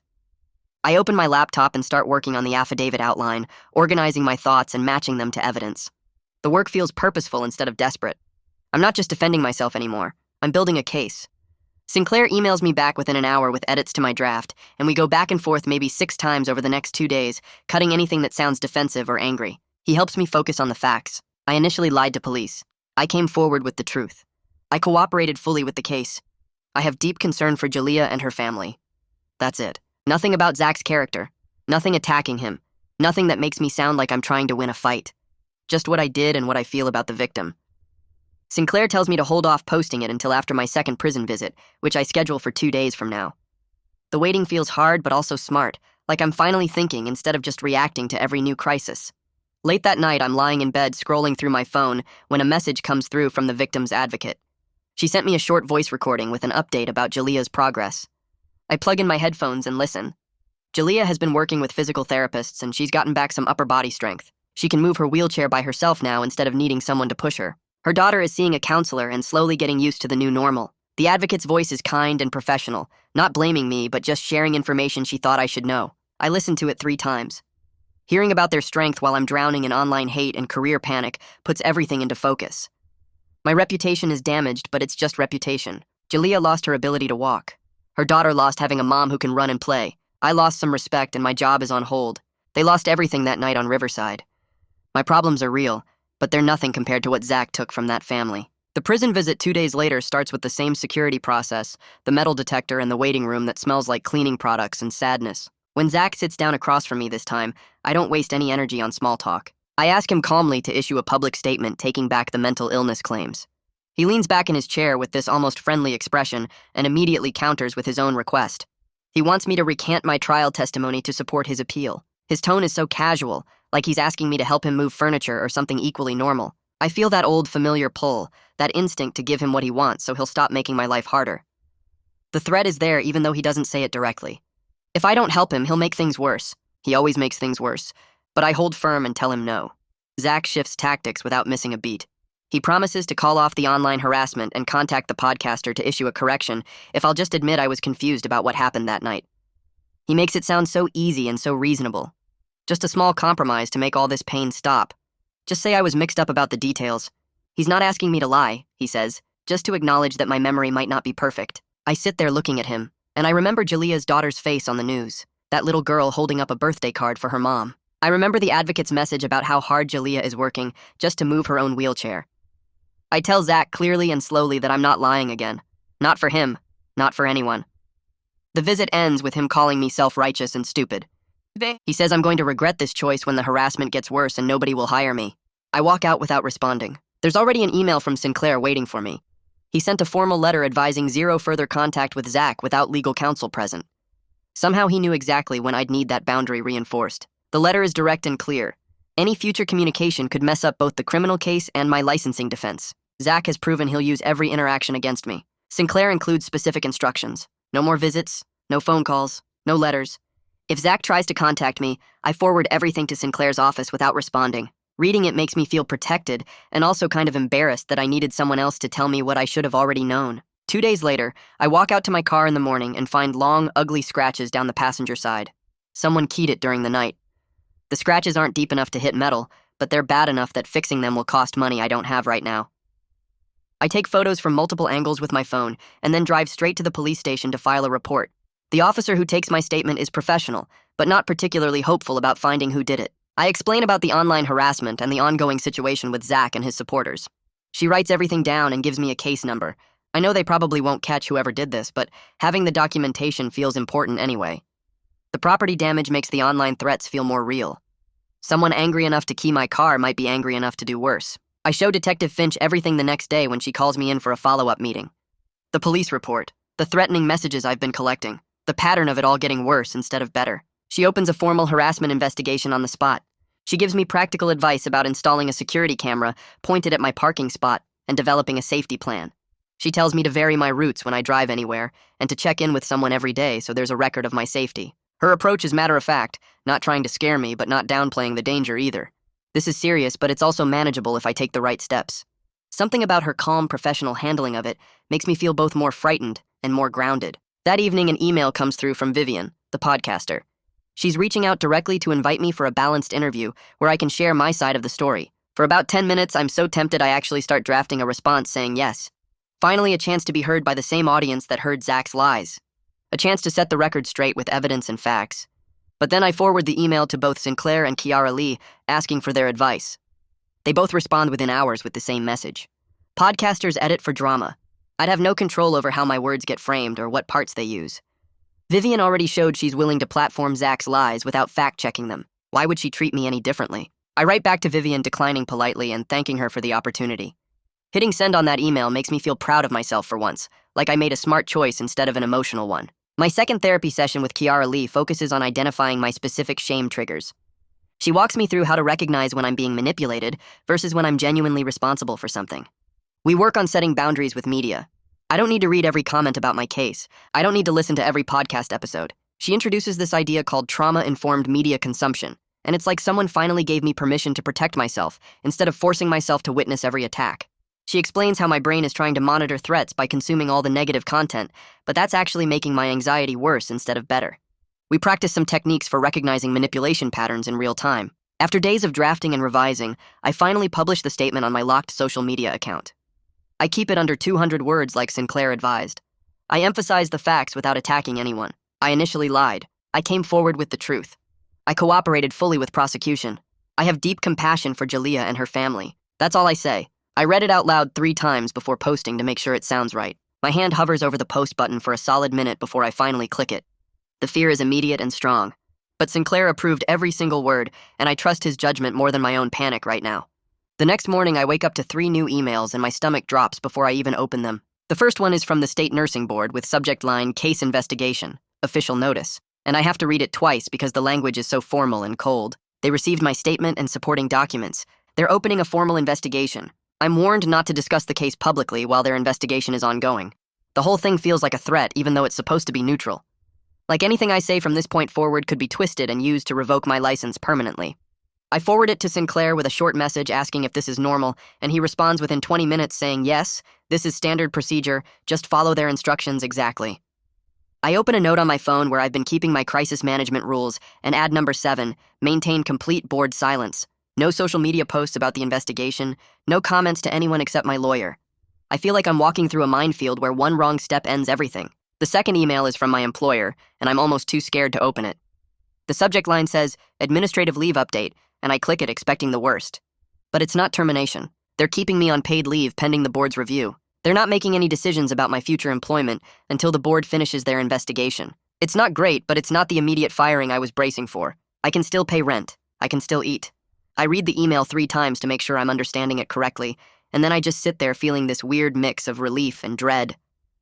Speaker 1: I open my laptop and start working on the affidavit outline, organizing my thoughts and matching them to evidence. The work feels purposeful instead of desperate. I'm not just defending myself anymore. I'm building a case. Sinclair emails me back within an hour with edits to my draft, and we go back and forth maybe 6 times over the next 2 days, cutting anything that sounds defensive or angry. He helps me focus on the facts. I initially lied to police. I came forward with the truth. I cooperated fully with the case. I have deep concern for Jalea and her family. That's it. Nothing about Zach's character. Nothing attacking him. Nothing that makes me sound like I'm trying to win a fight. Just what I did and what I feel about the victim. Sinclair tells me to hold off posting it until after my second prison visit, which I schedule for 2 days from now. The waiting feels hard but also smart, like I'm finally thinking instead of just reacting to every new crisis. Late that night, I'm lying in bed scrolling through my phone when a message comes through from the victim's advocate. She sent me a short voice recording with an update about Jalea's progress. I plug in my headphones and listen. Jalea has been working with physical therapists and she's gotten back some upper body strength. She can move her wheelchair by herself now instead of needing someone to push her. Her daughter is seeing a counselor and slowly getting used to the new normal. The advocate's voice is kind and professional, not blaming me, but just sharing information she thought I should know. I listened to it 3 times. Hearing about their strength while I'm drowning in online hate and career panic puts everything into focus. My reputation is damaged, but it's just reputation. Jalea lost her ability to walk. Her daughter lost having a mom who can run and play. I lost some respect and my job is on hold. They lost everything that night on Riverside. My problems are real, but they're nothing compared to what Zach took from that family. The prison visit 2 days later starts with the same security process, the metal detector and the waiting room that smells like cleaning products and sadness. When Zach sits down across from me this time, I don't waste any energy on small talk. I ask him calmly to issue a public statement taking back the mental illness claims. He leans back in his chair with this almost friendly expression and immediately counters with his own request. He wants me to recant my trial testimony to support his appeal. His tone is so casual, like he's asking me to help him move furniture or something equally normal. I feel that old familiar pull, that instinct to give him what he wants so he'll stop making my life harder. The threat is there even though he doesn't say it directly. If I don't help him, he'll make things worse. He always makes things worse. But I hold firm and tell him no. Zach shifts tactics without missing a beat. He promises to call off the online harassment and contact the podcaster to issue a correction if I'll just admit I was confused about what happened that night. He makes it sound so easy and so reasonable. Just a small compromise to make all this pain stop. Just say I was mixed up about the details. He's not asking me to lie, he says, just to acknowledge that my memory might not be perfect. I sit there looking at him, and I remember Jalea's daughter's face on the news, that little girl holding up a birthday card for her mom. I remember the advocate's message about how hard Jalea is working just to move her own wheelchair. I tell Zach clearly and slowly that I'm not lying again. Not for him, not for anyone. The visit ends with him calling me self-righteous and stupid. He says I'm going to regret this choice when the harassment gets worse and nobody will hire me. I walk out without responding. There's already an email from Sinclair waiting for me. He sent a formal letter advising zero further contact with Zach without legal counsel present. Somehow he knew exactly when I'd need that boundary reinforced. The letter is direct and clear. Any future communication could mess up both the criminal case and my licensing defense. Zach has proven he'll use every interaction against me. Sinclair includes specific instructions. No more visits, no phone calls, no letters. If Zach tries to contact me, I forward everything to Sinclair's office without responding. Reading it makes me feel protected and also kind of embarrassed that I needed someone else to tell me what I should have already known. 2 days later, I walk out to my car in the morning and find long, ugly scratches down the passenger side. Someone keyed it during the night. The scratches aren't deep enough to hit metal, but they're bad enough that fixing them will cost money I don't have right now. I take photos from multiple angles with my phone and then drive straight to the police station to file a report. The officer who takes my statement is professional, but not particularly hopeful about finding who did it. I explain about the online harassment and the ongoing situation with Zach and his supporters. She writes everything down and gives me a case number. I know they probably won't catch whoever did this, but having the documentation feels important anyway. The property damage makes the online threats feel more real. Someone angry enough to key my car might be angry enough to do worse. I show Detective Finch everything the next day when she calls me in for a follow-up meeting. The police report, the threatening messages I've been collecting, the pattern of it all getting worse instead of better. She opens a formal harassment investigation on the spot. She gives me practical advice about installing a security camera pointed at my parking spot and developing a safety plan. She tells me to vary my routes when I drive anywhere and to check in with someone every day so there's a record of my safety. Her approach is matter-of-fact, not trying to scare me but not downplaying the danger either. This is serious, but it's also manageable if I take the right steps. Something about her calm, professional handling of it makes me feel both more frightened and more grounded. That evening, an email comes through from Vivian, the podcaster. She's reaching out directly to invite me for a balanced interview where I can share my side of the story. For about 10 minutes, I'm so tempted I actually start drafting a response saying yes. Finally, a chance to be heard by the same audience that heard Zach's lies. A chance to set the record straight with evidence and facts. But then I forward the email to both Sinclair and Kiara Lee, asking for their advice. They both respond within hours with the same message. Podcasters edit for drama. I'd have no control over how my words get framed or what parts they use. Vivian already showed she's willing to platform Zach's lies without fact-checking them. Why would she treat me any differently? I write back to Vivian declining politely and thanking her for the opportunity. Hitting send on that email makes me feel proud of myself for once, like I made a smart choice instead of an emotional one. My second therapy session with Kiara Lee focuses on identifying my specific shame triggers. She walks me through how to recognize when I'm being manipulated versus when I'm genuinely responsible for something. We work on setting boundaries with media. I don't need to read every comment about my case. I don't need to listen to every podcast episode. She introduces this idea called trauma-informed media consumption, and it's like someone finally gave me permission to protect myself instead of forcing myself to witness every attack. She explains how my brain is trying to monitor threats by consuming all the negative content, but that's actually making my anxiety worse instead of better. We practice some techniques for recognizing manipulation patterns in real time. After days of drafting and revising, I finally publish the statement on my locked social media account. I keep it under 200 words like Sinclair advised. I emphasize the facts without attacking anyone. I initially lied. I came forward with the truth. I cooperated fully with prosecution. I have deep compassion for Jalea and her family. That's all I say. I read it out loud 3 times before posting to make sure it sounds right. My hand hovers over the post button for a solid minute before I finally click it. The fear is immediate and strong. But Sinclair approved every single word, and I trust his judgment more than my own panic right now. The next morning, I wake up to 3 new emails and my stomach drops before I even open them. The first one is from the State Nursing Board with subject line, Case Investigation, Official Notice. And I have to read it twice because the language is so formal and cold. They received my statement and supporting documents. They're opening a formal investigation. I'm warned not to discuss the case publicly while their investigation is ongoing. The whole thing feels like a threat even though it's supposed to be neutral. Like anything I say from this point forward could be twisted and used to revoke my license permanently. I forward it to Sinclair with a short message asking if this is normal, and he responds within 20 minutes saying, yes, this is standard procedure, just follow their instructions exactly. I open a note on my phone where I've been keeping my crisis management rules and add number 7, maintain complete board silence. No social media posts about the investigation, no comments to anyone except my lawyer. I feel like I'm walking through a minefield where one wrong step ends everything. The second email is from my employer, and I'm almost too scared to open it. The subject line says, "Administrative leave update," and I click it expecting the worst. But it's not termination. They're keeping me on paid leave pending the board's review. They're not making any decisions about my future employment until the board finishes their investigation. It's not great, but it's not the immediate firing I was bracing for. I can still pay rent. I can still eat. I read the email 3 times to make sure I'm understanding it correctly, and then I just sit there feeling this weird mix of relief and dread.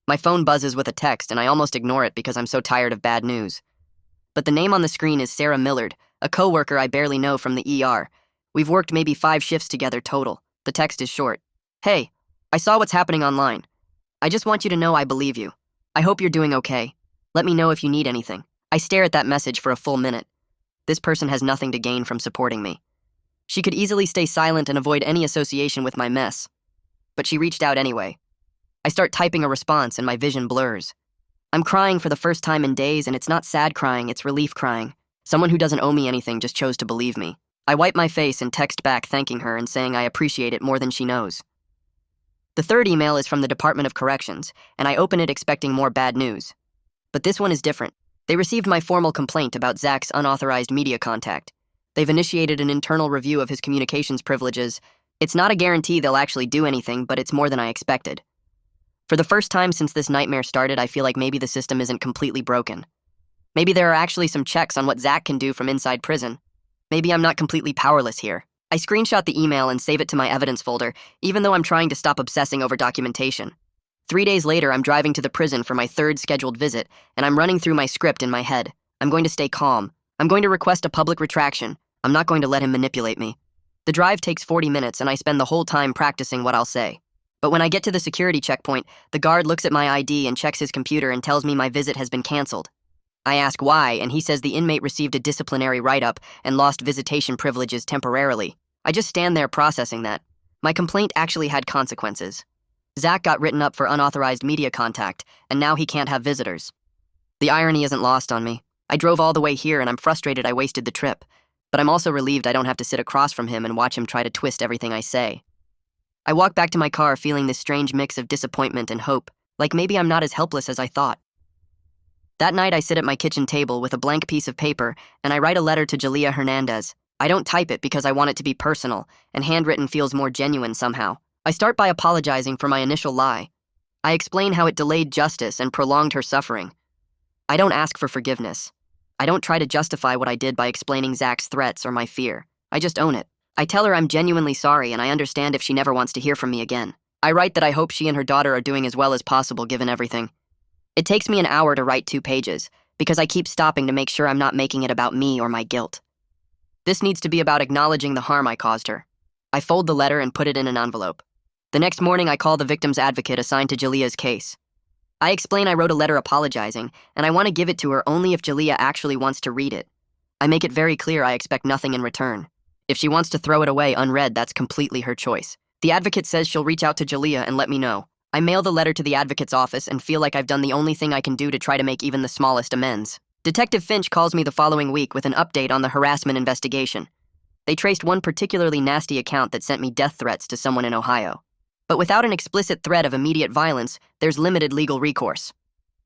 Speaker 1: My phone buzzes with a text, and I almost ignore it because I'm so tired of bad news. But the name on the screen is Sarah Millard, a coworker I barely know from the ER. We've worked maybe 5 shifts together total. The text is short. "Hey, I saw what's happening online. I just want you to know I believe you. I hope you're doing okay. Let me know if you need anything." I stare at that message for a full minute. This person has nothing to gain from supporting me. She could easily stay silent and avoid any association with my mess. But she reached out anyway. I start typing a response and my vision blurs. I'm crying for the first time in days, and it's not sad crying, it's relief crying. Someone who doesn't owe me anything just chose to believe me. I wipe my face and text back thanking her and saying I appreciate it more than she knows. The third email is from the Department of Corrections, and I open it expecting more bad news. But this one is different. They received my formal complaint about Zach's unauthorized media contact. They've initiated an internal review of his communications privileges. It's not a guarantee they'll actually do anything, but it's more than I expected. For the first time since this nightmare started, I feel like maybe the system isn't completely broken. Maybe there are actually some checks on what Zach can do from inside prison. Maybe I'm not completely powerless here. I screenshot the email and save it to my evidence folder, even though I'm trying to stop obsessing over documentation. 3 days later, I'm driving to the prison for my 3rd scheduled visit, and I'm running through my script in my head. I'm going to stay calm. I'm going to request a public retraction. I'm not going to let him manipulate me. The drive takes 40 minutes, and I spend the whole time practicing what I'll say. But when I get to the security checkpoint, the guard looks at my ID and checks his computer and tells me my visit has been canceled. I ask why, and he says the inmate received a disciplinary write-up and lost visitation privileges temporarily. I just stand there processing that. My complaint actually had consequences. Zach got written up for unauthorized media contact, and now he can't have visitors. The irony isn't lost on me. I drove all the way here, and I'm frustrated I wasted the trip. But I'm also relieved I don't have to sit across from him and watch him try to twist everything I say. I walk back to my car feeling this strange mix of disappointment and hope, like maybe I'm not as helpless as I thought. That night, I sit at my kitchen table with a blank piece of paper, and I write a letter to Jalea Hernandez. I don't type it because I want it to be personal, and handwritten feels more genuine somehow. I start by apologizing for my initial lie. I explain how it delayed justice and prolonged her suffering. I don't ask for forgiveness. I don't try to justify what I did by explaining Zach's threats or my fear. I just own it. I tell her I'm genuinely sorry, and I understand if she never wants to hear from me again. I write that I hope she and her daughter are doing as well as possible given everything. It takes me an hour to write 2 pages, because I keep stopping to make sure I'm not making it about me or my guilt. This needs to be about acknowledging the harm I caused her. I fold the letter and put it in an envelope. The next morning, I call the victim's advocate assigned to Jalea's case. I explain I wrote a letter apologizing, and I want to give it to her only if Jalea actually wants to read it. I make it very clear I expect nothing in return. If she wants to throw it away unread, that's completely her choice. The advocate says she'll reach out to Jalea and let me know. I mail the letter to the advocate's office and feel like I've done the only thing I can do to try to make even the smallest amends. Detective Finch calls me the following week with an update on the harassment investigation. They traced one particularly nasty account that sent me death threats to someone in Ohio. But without an explicit threat of immediate violence, there's limited legal recourse.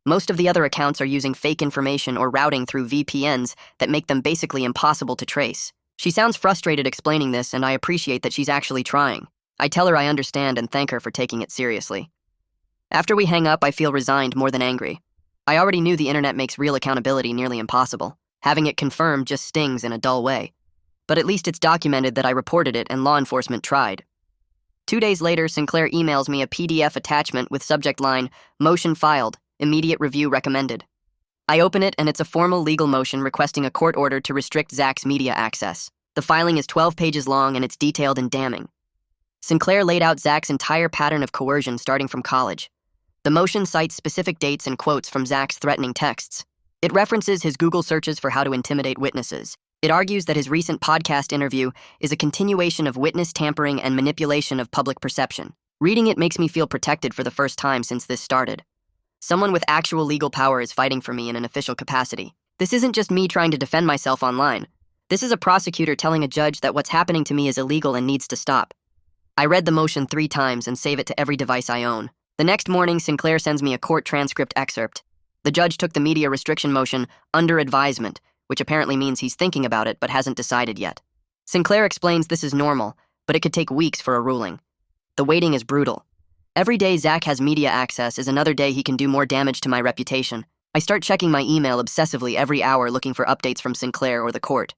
Speaker 1: Most of the other accounts are using fake information or routing through VPNs that make them basically impossible to trace. She sounds frustrated explaining this, and I appreciate that she's actually trying. I tell her I understand and thank her for taking it seriously. After we hang up, I feel resigned more than angry. I already knew the internet makes real accountability nearly impossible. Having it confirmed just stings in a dull way. But at least it's documented that I reported it and law enforcement tried. 2 days later, Sinclair emails me a PDF attachment with subject line, "Motion filed, immediate review recommended." I open it, and it's a formal legal motion requesting a court order to restrict Zach's media access. The filing is 12 pages long, and it's detailed and damning. Sinclair laid out Zach's entire pattern of coercion starting from college. The motion cites specific dates and quotes from Zach's threatening texts. It references his Google searches for how to intimidate witnesses. It argues that his recent podcast interview is a continuation of witness tampering and manipulation of public perception. Reading it makes me feel protected for the first time since this started. Someone with actual legal power is fighting for me in an official capacity. This isn't just me trying to defend myself online. This is a prosecutor telling a judge that what's happening to me is illegal and needs to stop. I read the motion 3 times and save it to every device I own. The next morning, Sinclair sends me a court transcript excerpt. The judge took the media restriction motion under advisement, which apparently means he's thinking about it but hasn't decided yet. Sinclair explains this is normal, but it could take weeks for a ruling. The waiting is brutal. Every day Zach has media access is another day he can do more damage to my reputation. I start checking my email obsessively every hour looking for updates from Sinclair or the court.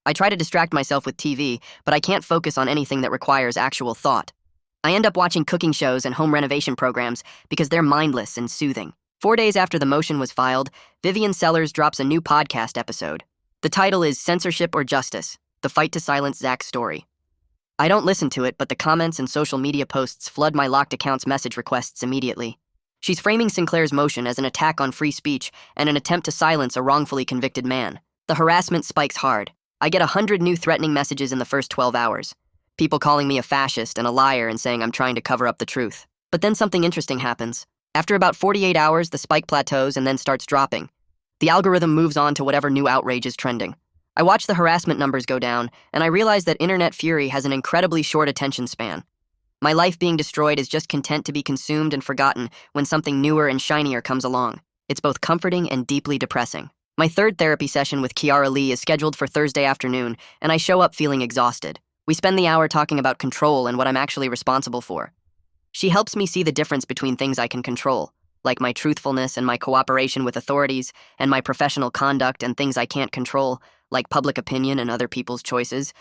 Speaker 1: I try to distract myself with TV, but I can't focus on anything that requires actual thought. I end up watching cooking shows and home renovation programs because they're mindless and soothing. 4 days after the motion was filed, Vivian Sellers drops a new podcast episode. The title is Censorship or Justice: The Fight to Silence Zach's Story. I don't listen to it, but the comments and social media posts flood my locked account's message requests immediately. She's framing Sinclair's motion as an attack on free speech and an attempt to silence a wrongfully convicted man. The harassment spikes hard. I get 100 new threatening messages in the first 12 hours. People calling me a fascist and a liar and saying I'm trying to cover up the truth. But then something interesting happens. After about 48 hours, the spike plateaus and then starts dropping. The algorithm moves on to whatever new outrage is trending. I watch the harassment numbers go down, and I realize that internet fury has an incredibly short attention span. My life being destroyed is just content to be consumed and forgotten when something newer and shinier comes along. It's both comforting and deeply depressing. My 3rd therapy session with Kiara Lee is scheduled for Thursday afternoon, and I show up feeling exhausted. We spend the hour talking about control and what I'm actually responsible for. She helps me see the difference between things I can control, like my truthfulness and my cooperation with authorities, and my professional conduct, and things I can't control, like public opinion and other people's choices.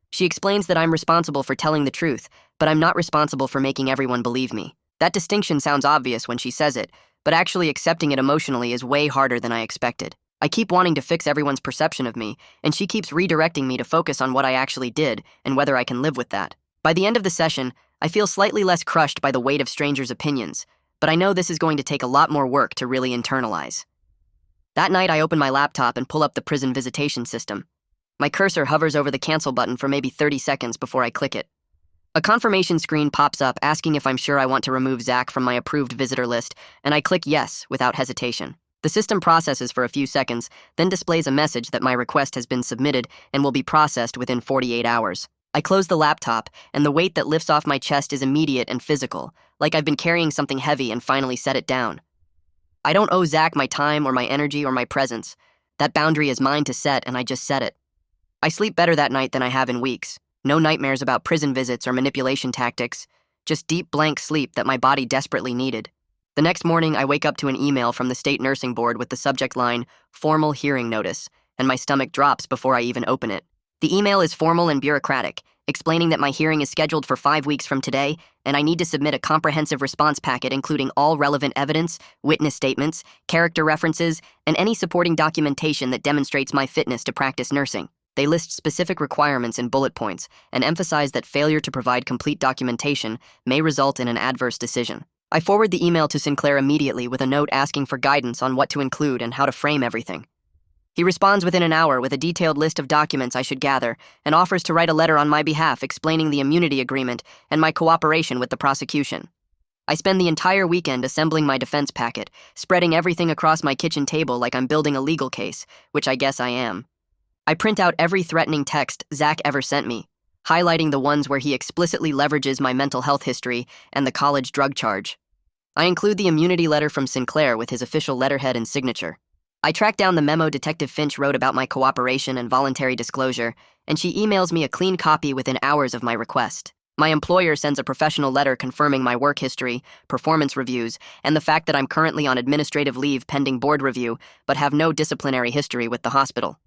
Speaker 1: She explains that I'm responsible for telling the truth, but I'm not responsible for making everyone believe me. That distinction sounds obvious when she says it, but actually accepting it emotionally is way harder than I expected. I keep wanting to fix everyone's perception of me, and she keeps redirecting me to focus on what I actually did and whether I can live with that. By the end of the session, I feel slightly less crushed by the weight of strangers' opinions, but I know this is going to take a lot more work to really internalize. That night, I open my laptop and pull up the prison visitation system. My cursor hovers over the cancel button for maybe 30 seconds before I click it. A confirmation screen pops up asking if I'm sure I want to remove Zach from my approved visitor list, and I click yes without hesitation. The system processes for a few seconds, then displays a message that my request has been submitted and will be processed within 48 hours. I close the laptop, and the weight that lifts off my chest is immediate and physical, like I've been carrying something heavy and finally set it down. I don't owe Zach my time or my energy or my presence. That boundary is mine to set, and I just set it. I sleep better that night than I have in weeks. No nightmares about prison visits or manipulation tactics, just deep blank sleep that my body desperately needed. The next morning, I wake up to an email from the state nursing board with the subject line, "Formal Hearing Notice," and my stomach drops before I even open it. The email is formal and bureaucratic, explaining that my hearing is scheduled for 5 weeks from today, and I need to submit a comprehensive response packet including all relevant evidence, witness statements, character references, and any supporting documentation that demonstrates my fitness to practice nursing. They list specific requirements in bullet points and emphasize that failure to provide complete documentation may result in an adverse decision. I forward the email to Sinclair immediately with a note asking for guidance on what to include and how to frame everything. He responds within an hour with a detailed list of documents I should gather and offers to write a letter on my behalf explaining the immunity agreement and my cooperation with the prosecution. I spend the entire weekend assembling my defense packet, spreading everything across my kitchen table like I'm building a legal case, which I guess I am. I print out every threatening text Zach ever sent me, highlighting the ones where he explicitly leverages my mental health history and the college drug charge. I include the immunity letter from Sinclair with his official letterhead and signature. I track down the memo Detective Finch wrote about my cooperation and voluntary disclosure, and she emails me a clean copy within hours of my request. My employer sends a professional letter confirming my work history, performance reviews, and the fact that I'm currently on administrative leave pending board review, but have no disciplinary history with the hospital.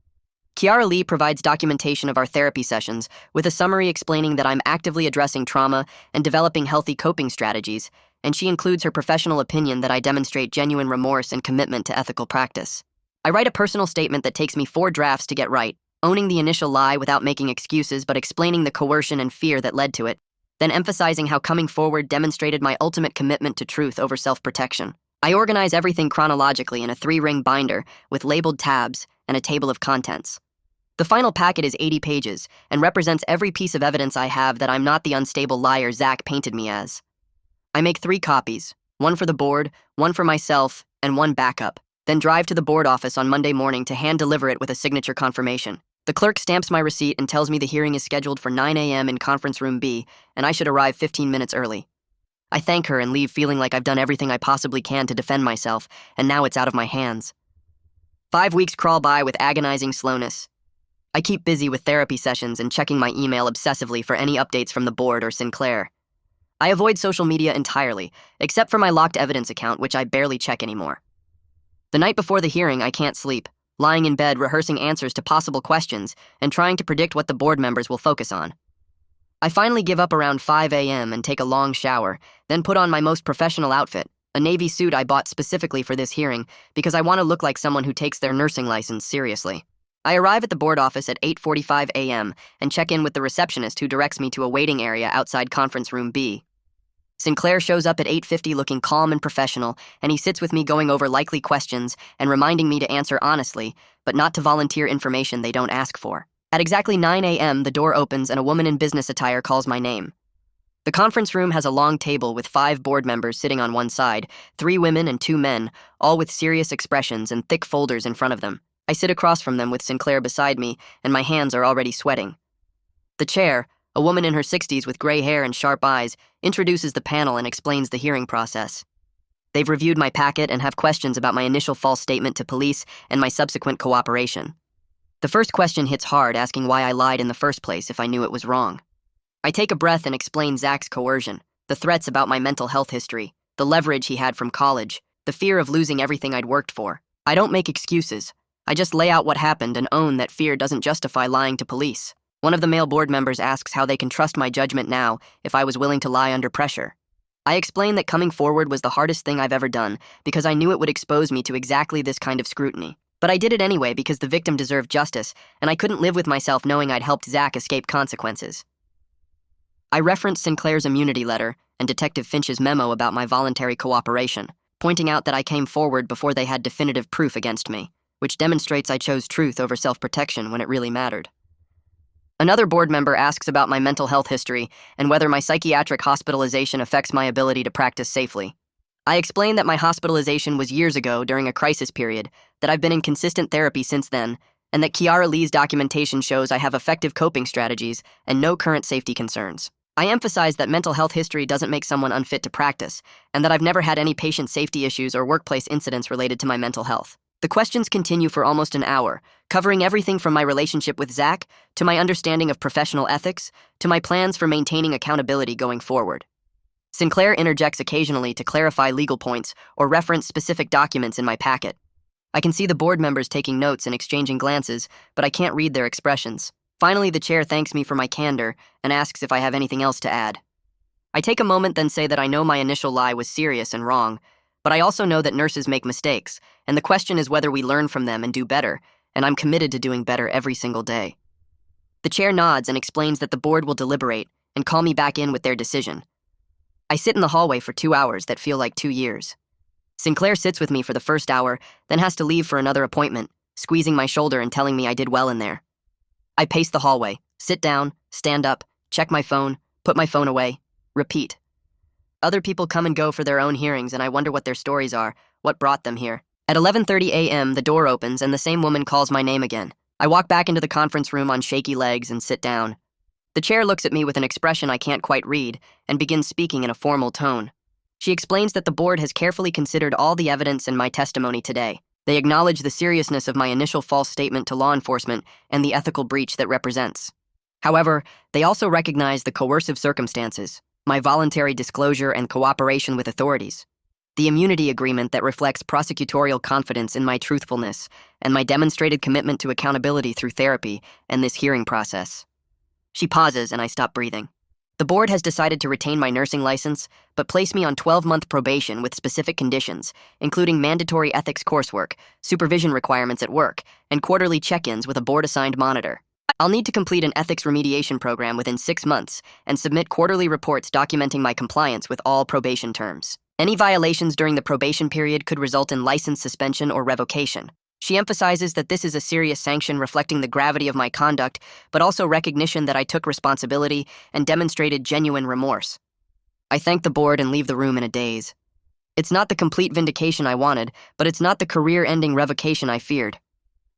Speaker 1: Kiara Lee provides documentation of our therapy sessions with a summary explaining that I'm actively addressing trauma and developing healthy coping strategies, and she includes her professional opinion that I demonstrate genuine remorse and commitment to ethical practice. I write a personal statement that takes me 4 drafts to get right, owning the initial lie without making excuses but explaining the coercion and fear that led to it, then emphasizing how coming forward demonstrated my ultimate commitment to truth over self-protection. I organize everything chronologically in a 3-ring binder with labeled tabs and a table of contents. The final packet is 80 pages and represents every piece of evidence I have that I'm not the unstable liar Zach painted me as. I make 3 copies, one for the board, one for myself, and one backup, then drive to the board office on Monday morning to hand deliver it with a signature confirmation. The clerk stamps my receipt and tells me the hearing is scheduled for 9 a.m. in conference room B, and I should arrive 15 minutes early. I thank her and leave feeling like I've done everything I possibly can to defend myself, and now it's out of my hands. 5 weeks crawl by with agonizing slowness. I keep busy with therapy sessions and checking my email obsessively for any updates from the board or Sinclair. I avoid social media entirely, except for my locked evidence account, which I barely check anymore. The night before the hearing, I can't sleep, lying in bed rehearsing answers to possible questions and trying to predict what the board members will focus on. I finally give up around 5 a.m. and take a long shower, then put on my most professional outfit, a navy suit I bought specifically for this hearing because I want to look like someone who takes their nursing license seriously. I arrive at the board office at 8:45 a.m. and check in with the receptionist who directs me to a waiting area outside conference room B. Sinclair shows up at 8:50 looking calm and professional, and he sits with me going over likely questions and reminding me to answer honestly, but not to volunteer information they don't ask for. At exactly 9 a.m., the door opens and a woman in business attire calls my name. The conference room has a long table with 5 board members sitting on one side, 3 women and 2 men, all with serious expressions and thick folders in front of them. I sit across from them with Sinclair beside me, and my hands are already sweating. The chair, a woman in her 60s with gray hair and sharp eyes, introduces the panel and explains the hearing process. They've reviewed my packet and have questions about my initial false statement to police and my subsequent cooperation. The first question hits hard, asking why I lied in the first place if I knew it was wrong. I take a breath and explain Zach's coercion, the threats about my mental health history, the leverage he had from college, the fear of losing everything I'd worked for. I don't make excuses. I just lay out what happened and own that fear doesn't justify lying to police. One of the male board members asks how they can trust my judgment now if I was willing to lie under pressure. I explain that coming forward was the hardest thing I've ever done because I knew it would expose me to exactly this kind of scrutiny. But I did it anyway because the victim deserved justice, and I couldn't live with myself knowing I'd helped Zach escape consequences. I referenced Sinclair's immunity letter and Detective Finch's memo about my voluntary cooperation, pointing out that I came forward before they had definitive proof against me, which demonstrates I chose truth over self-protection when it really mattered. Another board member asks about my mental health history and whether my psychiatric hospitalization affects my ability to practice safely. I explain that my hospitalization was years ago during a crisis period, that I've been in consistent therapy since then, and that Kiara Lee's documentation shows I have effective coping strategies and no current safety concerns. I emphasize that mental health history doesn't make someone unfit to practice, and that I've never had any patient safety issues or workplace incidents related to my mental health. The questions continue for almost an hour, covering everything from my relationship with Zach, to my understanding of professional ethics, to my plans for maintaining accountability going forward. Sinclair interjects occasionally to clarify legal points or reference specific documents in my packet. I can see the board members taking notes and exchanging glances, but I can't read their expressions. Finally, the chair thanks me for my candor and asks if I have anything else to add. I take a moment, then say that I know my initial lie was serious and wrong, but I also know that nurses make mistakes, and the question is whether we learn from them and do better, and I'm committed to doing better every single day. The chair nods and explains that the board will deliberate and call me back in with their decision. I sit in the hallway for 2 hours that feel like 2 years. Sinclair sits with me for the first hour, then has to leave for another appointment, squeezing my shoulder and telling me I did well in there. I pace the hallway, sit down, stand up, check my phone, put my phone away, repeat. Other people come and go for their own hearings, and I wonder what their stories are, what brought them here. At 11:30 a.m., the door opens and the same woman calls my name again. I walk back into the conference room on shaky legs and sit down. The chair looks at me with an expression I can't quite read and begins speaking in a formal tone. She explains that the board has carefully considered all the evidence in my testimony today. They acknowledge the seriousness of my initial false statement to law enforcement and the ethical breach that represents. However, they also recognize the coercive circumstances, my voluntary disclosure and cooperation with authorities, the immunity agreement that reflects prosecutorial confidence in my truthfulness, and my demonstrated commitment to accountability through therapy and this hearing process. She pauses and I stop breathing. The board has decided to retain my nursing license, but place me on 12-month probation with specific conditions, including mandatory ethics coursework, supervision requirements at work, and quarterly check-ins with a board-assigned monitor. I'll need to complete an ethics remediation program within 6 months and submit quarterly reports documenting my compliance with all probation terms. Any violations during the probation period could result in license suspension or revocation. She emphasizes that this is a serious sanction reflecting the gravity of my conduct, but also recognition that I took responsibility and demonstrated genuine remorse. I thank the board and leave the room in a daze. It's not the complete vindication I wanted, but it's not the career-ending revocation I feared.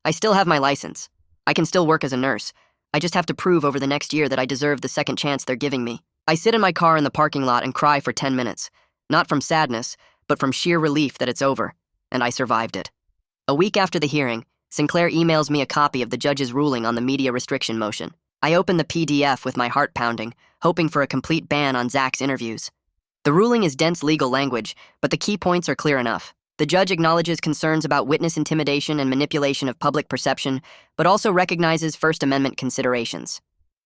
Speaker 1: I still have my license. I can still work as a nurse. I just have to prove over the next year that I deserve the second chance they're giving me. I sit in my car in the parking lot and cry for 10 minutes. Not from sadness, but from sheer relief that it's over, and I survived it. A week after the hearing, Sinclair emails me a copy of the judge's ruling on the media restriction motion. I open the PDF with my heart pounding, hoping for a complete ban on Zach's interviews. The ruling is dense legal language, but the key points are clear enough. The judge acknowledges concerns about witness intimidation and manipulation of public perception, but also recognizes First Amendment considerations.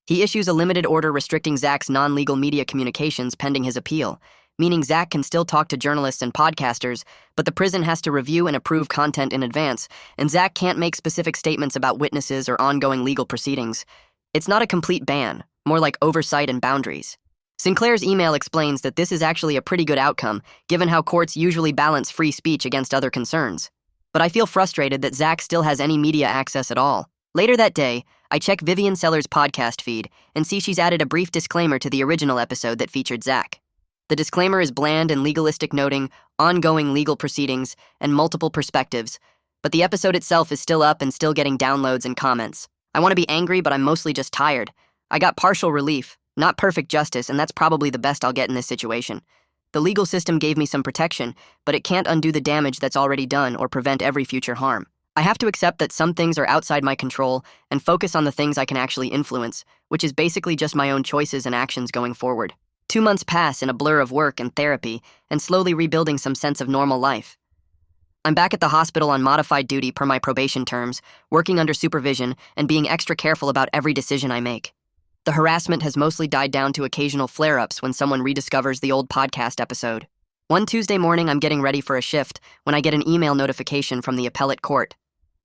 Speaker 1: He issues a limited order restricting Zach's non-legal media communications pending his appeal, meaning Zach can still talk to journalists and podcasters, but the prison has to review and approve content in advance, and Zach can't make specific statements about witnesses or ongoing legal proceedings. It's not a complete ban, more like oversight and boundaries. Sinclair's email explains that this is actually a pretty good outcome, given how courts usually balance free speech against other concerns. But I feel frustrated that Zach still has any media access at all. Later that day, I check Vivian Seller's podcast feed and see she's added a brief disclaimer to the original episode that featured Zach. The disclaimer is bland and legalistic, noting ongoing legal proceedings and multiple perspectives, but the episode itself is still up and still getting downloads and comments. I want to be angry, but I'm mostly just tired. I got partial relief, not perfect justice, and that's probably the best I'll get in this situation. The legal system gave me some protection, but it can't undo the damage that's already done or prevent every future harm. I have to accept that some things are outside my control and focus on the things I can actually influence, which is basically just my own choices and actions going forward. 2 months pass in a blur of work and therapy and slowly rebuilding some sense of normal life. I'm back at the hospital on modified duty per my probation terms, working under supervision and being extra careful about every decision I make. The harassment has mostly died down to occasional flare-ups when someone rediscovers the old podcast episode. One Tuesday morning, I'm getting ready for a shift when I get an email notification from the appellate court.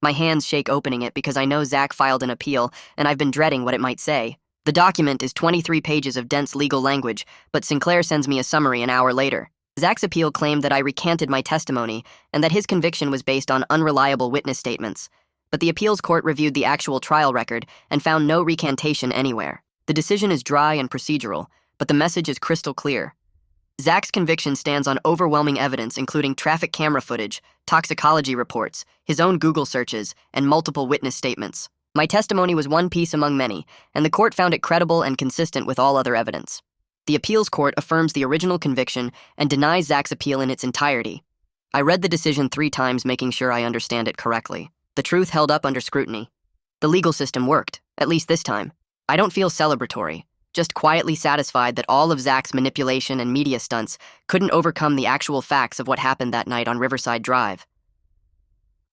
Speaker 1: My hands shake opening it because I know Zach filed an appeal and I've been dreading what it might say. The document is 23 pages of dense legal language, but Sinclair sends me a summary an hour later. Zach's appeal claimed that I recanted my testimony and that his conviction was based on unreliable witness statements. But the appeals court reviewed the actual trial record and found no recantation anywhere. The decision is dry and procedural, but the message is crystal clear. Zach's conviction stands on overwhelming evidence, including traffic camera footage, toxicology reports, his own Google searches, and multiple witness statements. My testimony was one piece among many, and the court found it credible and consistent with all other evidence. The appeals court affirms the original conviction and denies Zach's appeal in its entirety. I read the decision 3 times, making sure I understand it correctly. The truth held up under scrutiny. The legal system worked, at least this time. I don't feel celebratory, just quietly satisfied that all of Zach's manipulation and media stunts couldn't overcome the actual facts of what happened that night on Riverside Drive.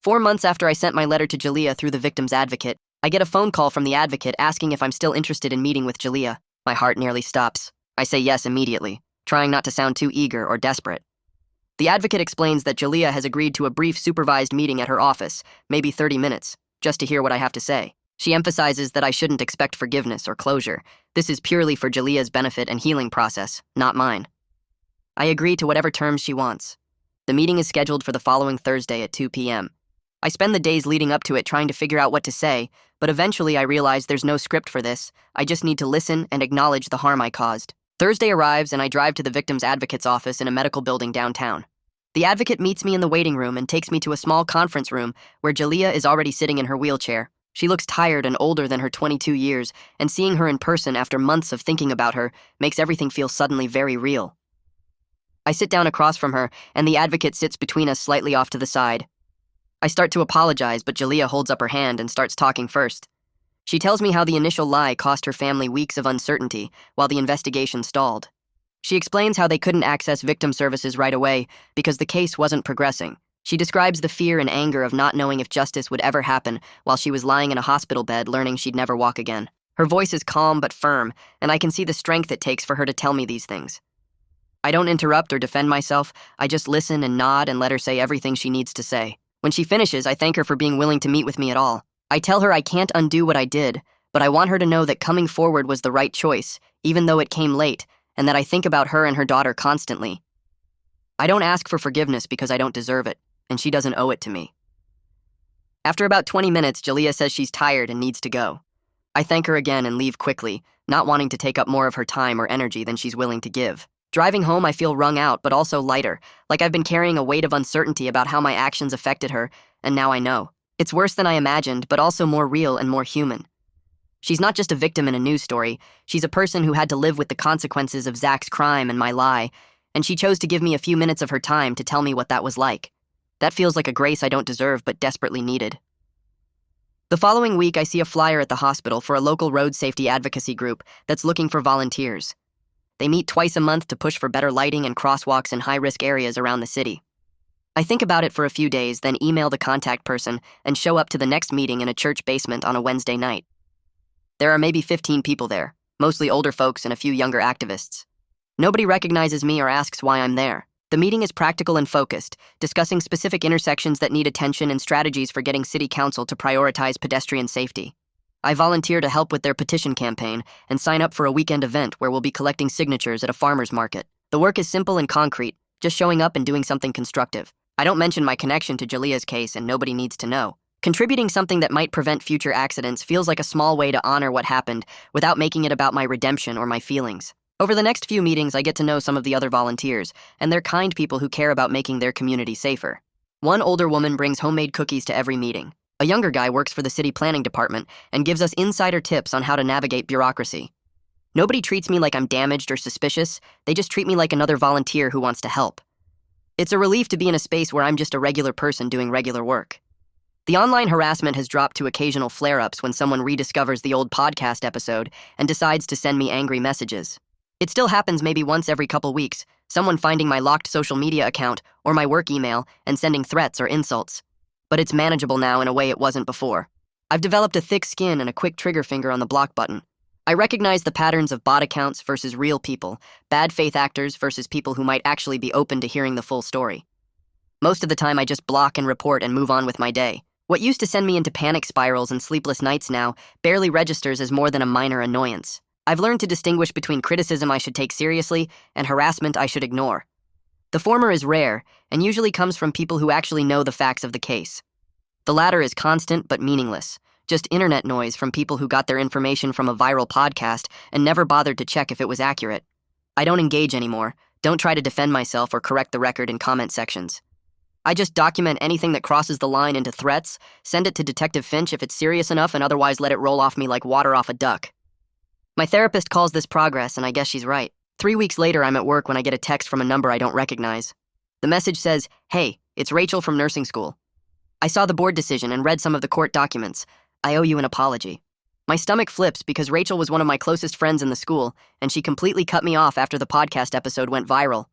Speaker 1: 4 months after I sent my letter to Jalea through the victim's advocate, I get a phone call from the advocate asking if I'm still interested in meeting with Jalea. My heart nearly stops. I say yes immediately, trying not to sound too eager or desperate. The advocate explains that Jalea has agreed to a brief supervised meeting at her office, maybe 30 minutes, just to hear what I have to say. She emphasizes that I shouldn't expect forgiveness or closure. This is purely for Jalea's benefit and healing process, not mine. I agree to whatever terms she wants. The meeting is scheduled for the following Thursday at 2 p.m. I spend the days leading up to it trying to figure out what to say, but eventually I realize there's no script for this. I just need to listen and acknowledge the harm I caused. Thursday arrives and I drive to the victim's advocate's office in a medical building downtown. The advocate meets me in the waiting room and takes me to a small conference room where Jalea is already sitting in her wheelchair. She looks tired and older than her 22 years, and seeing her in person after months of thinking about her makes everything feel suddenly very real. I sit down across from her, and the advocate sits between us slightly off to the side. I start to apologize, but Jalea holds up her hand and starts talking first. She tells me how the initial lie cost her family weeks of uncertainty while the investigation stalled. She explains how they couldn't access victim services right away because the case wasn't progressing. She describes the fear and anger of not knowing if justice would ever happen while she was lying in a hospital bed learning she'd never walk again. Her voice is calm but firm, and I can see the strength it takes for her to tell me these things. I don't interrupt or defend myself, I just listen and nod and let her say everything she needs to say. When she finishes, I thank her for being willing to meet with me at all. I tell her I can't undo what I did, but I want her to know that coming forward was the right choice, even though it came late, and that I think about her and her daughter constantly. I don't ask for forgiveness because I don't deserve it, and she doesn't owe it to me. After about 20 minutes, Jalea says she's tired and needs to go. I thank her again and leave quickly, not wanting to take up more of her time or energy than she's willing to give. Driving home, I feel wrung out, but also lighter, like I've been carrying a weight of uncertainty about how my actions affected her, and now I know. It's worse than I imagined, but also more real and more human. She's not just a victim in a news story, she's a person who had to live with the consequences of Zach's crime and my lie, and she chose to give me a few minutes of her time to tell me what that was like. That feels like a grace I don't deserve but desperately needed. The following week, I see a flyer at the hospital for a local road safety advocacy group that's looking for volunteers. They meet twice a month to push for better lighting and crosswalks in high-risk areas around the city. I think about it for a few days, then email the contact person and show up to the next meeting in a church basement on a Wednesday night. There are maybe 15 people there, mostly older folks and a few younger activists. Nobody recognizes me or asks why I'm there. The meeting is practical and focused, discussing specific intersections that need attention and strategies for getting city council to prioritize pedestrian safety. I volunteer to help with their petition campaign and sign up for a weekend event where we'll be collecting signatures at a farmer's market. The work is simple and concrete, just showing up and doing something constructive. I don't mention my connection to Jalia's case and nobody needs to know. Contributing something that might prevent future accidents feels like a small way to honor what happened without making it about my redemption or my feelings. Over the next few meetings, I get to know some of the other volunteers, and they're kind people who care about making their community safer. One older woman brings homemade cookies to every meeting. A younger guy works for the city planning department and gives us insider tips on how to navigate bureaucracy. Nobody treats me like I'm damaged or suspicious, they just treat me like another volunteer who wants to help. It's a relief to be in a space where I'm just a regular person doing regular work. The online harassment has dropped to occasional flare-ups when someone rediscovers the old podcast episode and decides to send me angry messages. It still happens maybe once every couple weeks, someone finding my locked social media account or my work email and sending threats or insults. But it's manageable now in a way it wasn't before. I've developed a thick skin and a quick trigger finger on the block button. I recognize the patterns of bot accounts versus real people, bad faith actors versus people who might actually be open to hearing the full story. Most of the time I just block and report and move on with my day. What used to send me into panic spirals and sleepless nights now barely registers as more than a minor annoyance. I've learned to distinguish between criticism I should take seriously and harassment I should ignore. The former is rare and usually comes from people who actually know the facts of the case. The latter is constant but meaningless, just internet noise from people who got their information from a viral podcast and never bothered to check if it was accurate. I don't engage anymore, don't try to defend myself or correct the record in comment sections. I just document anything that crosses the line into threats, send it to Detective Finch if it's serious enough, and otherwise let it roll off me like water off a duck. My therapist calls this progress, and I guess she's right. 3 weeks later, I'm at work when I get a text from a number I don't recognize. The message says, "Hey, it's Rachel from nursing school. I saw the board decision and read some of the court documents. I owe you an apology." My stomach flips because Rachel was one of my closest friends in the school, and she completely cut me off after the podcast episode went viral.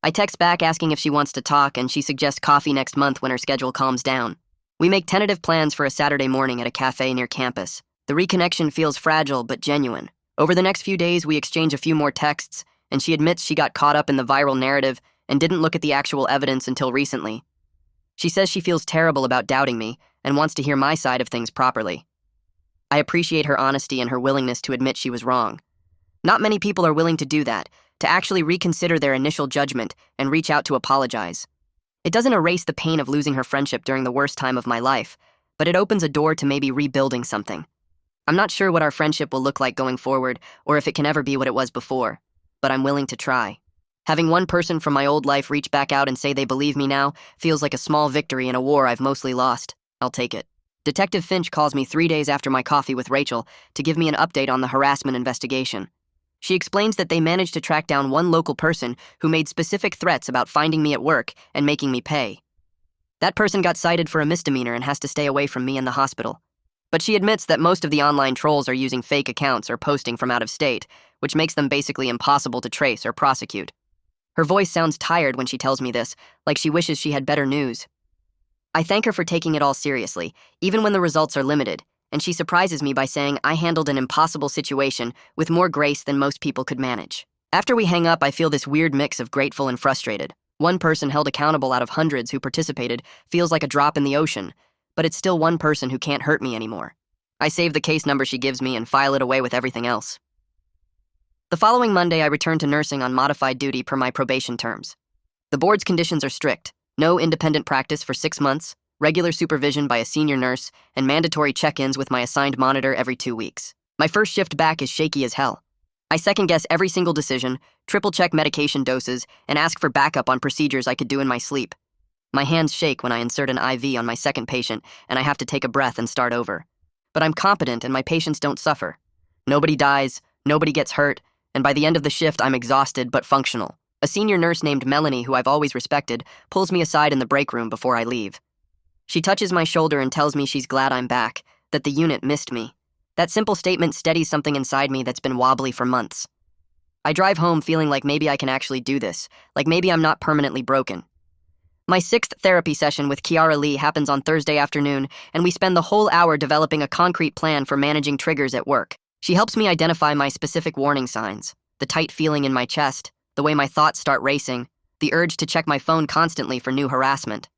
Speaker 1: I text back asking if she wants to talk, and she suggests coffee next month when her schedule calms down. We make tentative plans for a Saturday morning at a cafe near campus. The reconnection feels fragile but genuine. Over the next few days, we exchange a few more texts, and she admits she got caught up in the viral narrative and didn't look at the actual evidence until recently. She says she feels terrible about doubting me and wants to hear my side of things properly. I appreciate her honesty and her willingness to admit she was wrong. Not many people are willing to do that, to actually reconsider their initial judgment and reach out to apologize. It doesn't erase the pain of losing her friendship during the worst time of my life, but it opens a door to maybe rebuilding something. I'm not sure what our friendship will look like going forward or if it can ever be what it was before, but I'm willing to try. Having one person from my old life reach back out and say they believe me now feels like a small victory in a war I've mostly lost. I'll take it. Detective Finch calls me 3 days after my coffee with Rachel to give me an update on the harassment investigation. She explains that they managed to track down one local person who made specific threats about finding me at work and making me pay. That person got cited for a misdemeanor and has to stay away from me in the hospital. But she admits that most of the online trolls are using fake accounts or posting from out of state, which makes them basically impossible to trace or prosecute. Her voice sounds tired when she tells me this, like she wishes she had better news. I thank her for taking it all seriously, even when the results are limited, and she surprises me by saying I handled an impossible situation with more grace than most people could manage. After we hang up, I feel this weird mix of grateful and frustrated. One person held accountable out of hundreds who participated feels like a drop in the ocean, but it's still one person who can't hurt me anymore. I save the case number she gives me and file it away with everything else. The following Monday, I return to nursing on modified duty per my probation terms. The board's conditions are strict: no independent practice for 6 months, regular supervision by a senior nurse, and mandatory check-ins with my assigned monitor every 2 weeks. My first shift back is shaky as hell. I second-guess every single decision, triple-check medication doses, and ask for backup on procedures I could do in my sleep. My hands shake when I insert an IV on my second patient, and I have to take a breath and start over. But I'm competent, and my patients don't suffer. Nobody dies, nobody gets hurt, and by the end of the shift, I'm exhausted but functional. A senior nurse named Melanie, who I've always respected, pulls me aside in the break room before I leave. She touches my shoulder and tells me she's glad I'm back, that the unit missed me. That simple statement steadies something inside me that's been wobbly for months. I drive home feeling like maybe I can actually do this, like maybe I'm not permanently broken. My 6th therapy session with Kiara Lee happens on Thursday afternoon, and we spend the whole hour developing a concrete plan for managing triggers at work. She helps me identify my specific warning signs, the tight feeling in my chest, the way my thoughts start racing, the urge to check my phone constantly for new harassment.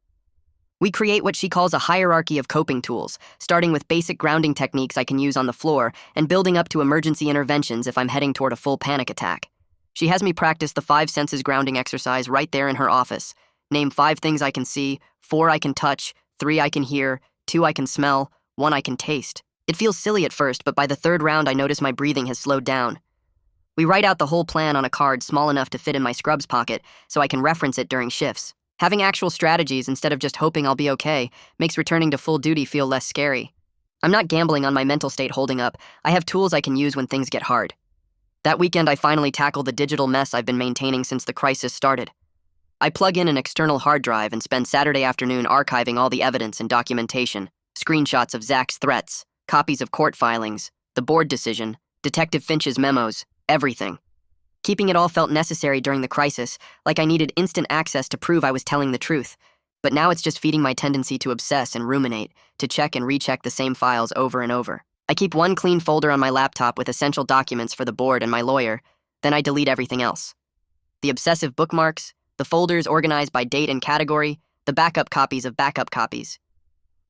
Speaker 1: We create what she calls a hierarchy of coping tools, starting with basic grounding techniques I can use on the floor and building up to emergency interventions if I'm heading toward a full panic attack. She has me practice the 5 senses grounding exercise right there in her office. Name 5 things I can see, 4 I can touch, 3 I can hear, 2 I can smell, 1 I can taste. It feels silly at first, but by the 3rd round I notice my breathing has slowed down. We write out the whole plan on a card small enough to fit in my scrubs pocket so I can reference it during shifts. Having actual strategies instead of just hoping I'll be okay makes returning to full duty feel less scary. I'm not gambling on my mental state holding up. I have tools I can use when things get hard. That weekend, I finally tackle the digital mess I've been maintaining since the crisis started. I plug in an external hard drive and spend Saturday afternoon archiving all the evidence and documentation, screenshots of Zach's threats, copies of court filings, the board decision, Detective Finch's memos, everything. Keeping it all felt necessary during the crisis, like I needed instant access to prove I was telling the truth. But now it's just feeding my tendency to obsess and ruminate, to check and recheck the same files over and over. I keep one clean folder on my laptop with essential documents for the board and my lawyer, then I delete everything else. The obsessive bookmarks, the folders organized by date and category, the backup copies of backup copies.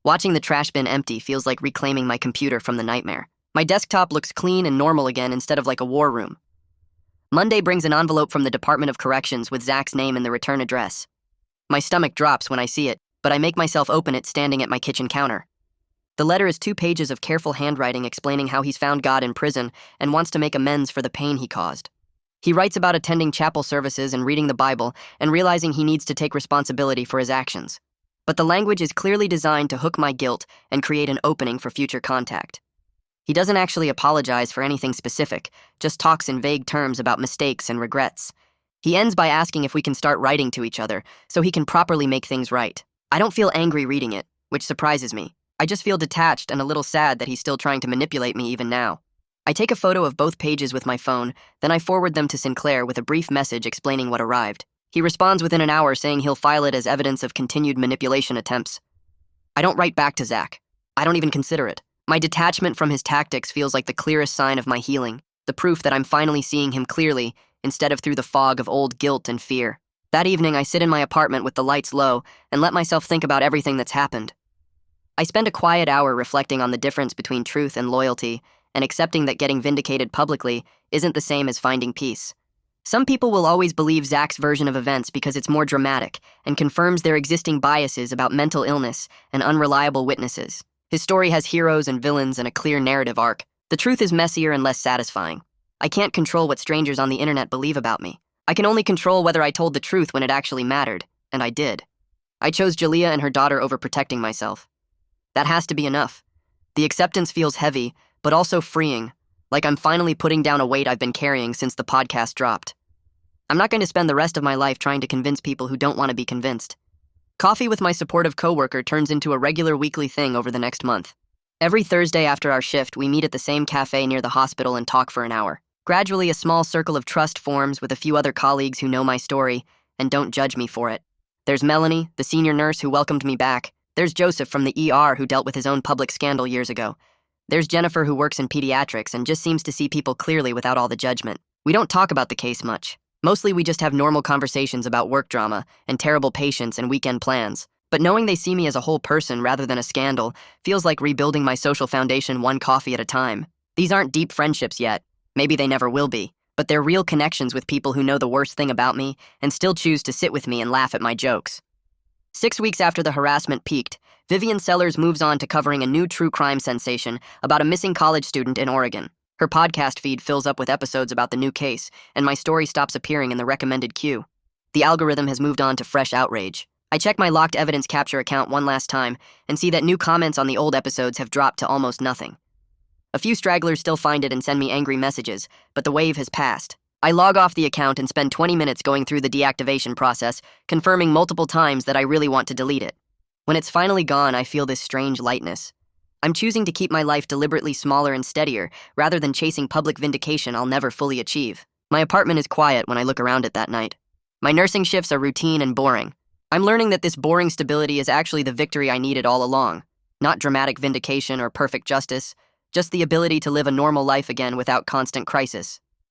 Speaker 1: Watching the trash bin empty feels like reclaiming my computer from the nightmare. My desktop looks clean and normal again instead of like a war room. Monday brings an envelope from the Department of Corrections with Zach's name and the return address. My stomach drops when I see it, but I make myself open it standing at my kitchen counter. The letter is 2 pages of careful handwriting explaining how he's found God in prison and wants to make amends for the pain he caused. He writes about attending chapel services and reading the Bible and realizing he needs to take responsibility for his actions. But the language is clearly designed to hook my guilt and create an opening for future contact. He doesn't actually apologize for anything specific, just talks in vague terms about mistakes and regrets. He ends by asking if we can start writing to each other so he can properly make things right. I don't feel angry reading it, which surprises me. I just feel detached and a little sad that he's still trying to manipulate me even now. I take a photo of both pages with my phone, then I forward them to Sinclair with a brief message explaining what arrived. He responds within an hour saying he'll file it as evidence of continued manipulation attempts. I don't write back to Zach. I don't even consider it. My detachment from his tactics feels like the clearest sign of my healing, the proof that I'm finally seeing him clearly instead of through the fog of old guilt and fear. That evening, I sit in my apartment with the lights low and let myself think about everything that's happened. I spend a quiet hour reflecting on the difference between truth and loyalty and accepting that getting vindicated publicly isn't the same as finding peace. Some people will always believe Zach's version of events because it's more dramatic and confirms their existing biases about mental illness and unreliable witnesses. His story has heroes and villains and a clear narrative arc. The truth is messier and less satisfying. I can't control what strangers on the internet believe about me. I can only control whether I told the truth when it actually mattered, and I did. I chose Jalea and her daughter over protecting myself. That has to be enough. The acceptance feels heavy, but also freeing, like I'm finally putting down a weight I've been carrying since the podcast dropped. I'm not going to spend the rest of my life trying to convince people who don't want to be convinced. Coffee with my supportive coworker turns into a regular weekly thing over the next month. Every Thursday after our shift, we meet at the same cafe near the hospital and talk for an hour. Gradually, a small circle of trust forms with a few other colleagues who know my story and don't judge me for it. There's Melanie, the senior nurse who welcomed me back. There's Joseph from the ER who dealt with his own public scandal years ago. There's Jennifer who works in pediatrics and just seems to see people clearly without all the judgment. We don't talk about the case much. Mostly we just have normal conversations about work drama and terrible patients and weekend plans. But knowing they see me as a whole person rather than a scandal feels like rebuilding my social foundation one coffee at a time. These aren't deep friendships yet. Maybe they never will be. But they're real connections with people who know the worst thing about me and still choose to sit with me and laugh at my jokes. 6 weeks after the harassment peaked, Vivian Sellers moves on to covering a new true crime sensation about a missing college student in Oregon. Her podcast feed fills up with episodes about the new case, and my story stops appearing in the recommended queue. The algorithm has moved on to fresh outrage. I check my locked evidence capture account one last time and see that new comments on the old episodes have dropped to almost nothing. A few stragglers still find it and send me angry messages, but the wave has passed. I log off the account and spend 20 minutes going through the deactivation process, confirming multiple times that I really want to delete it. When it's finally gone, I feel this strange lightness. I'm choosing to keep my life deliberately smaller and steadier, rather than chasing public vindication I'll never fully achieve. My apartment is quiet when I look around it that night. My nursing shifts are routine and boring. I'm learning that this boring stability is actually the victory I needed all along. Not dramatic vindication or perfect justice, just the ability to live a normal life again without constant crisis.